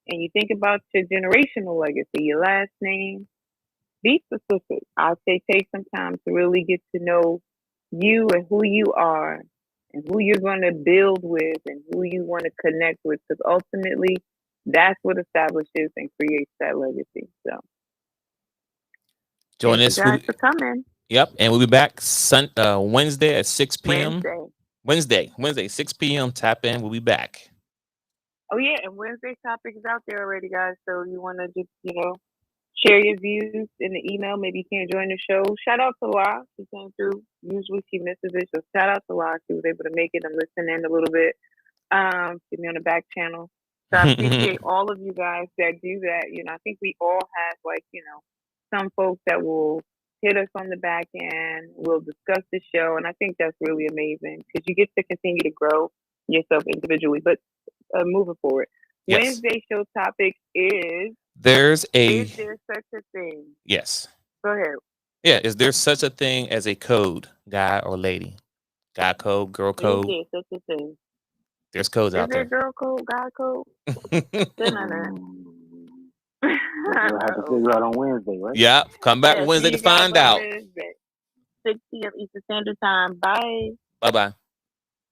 and you think about your generational legacy, your last name, be specific. I'll say take some time to really get to know you and who you are and who you're going to build with and who you want to connect with, because ultimately that's what establishes and creates that legacy. So Join Thank us. you guys for coming. Yep, and we'll be back Wednesday at 6 p.m. Wednesday. Wednesday, 6 p.m. Tap in. We'll be back. Oh yeah, and Wednesday's topic is out there already, guys. So you want to just share your views in the email. Maybe you can't join the show. Shout out to La. She came through. Usually she misses it, so shout out to La. She was able to make it and listen in a little bit. Get me on the back channel. So I appreciate all of you guys that do that. I think we all have some folks that will hit us on the back end. We'll discuss the show, and I think that's really amazing because you get to continue to grow yourself individually. But moving forward, Yes. Wednesday show topic is: is there such a thing? Yes. Go ahead. Yeah, is there such a thing as a code, guy or lady? Guy code, girl code. Is there such a thing? There's codes out there. Is there girl code, guy code? We'll have to figure out on Wednesday, right? Yeah, come back Wednesday to find out. 6 p.m. Eastern Standard Time. Bye. Bye-bye.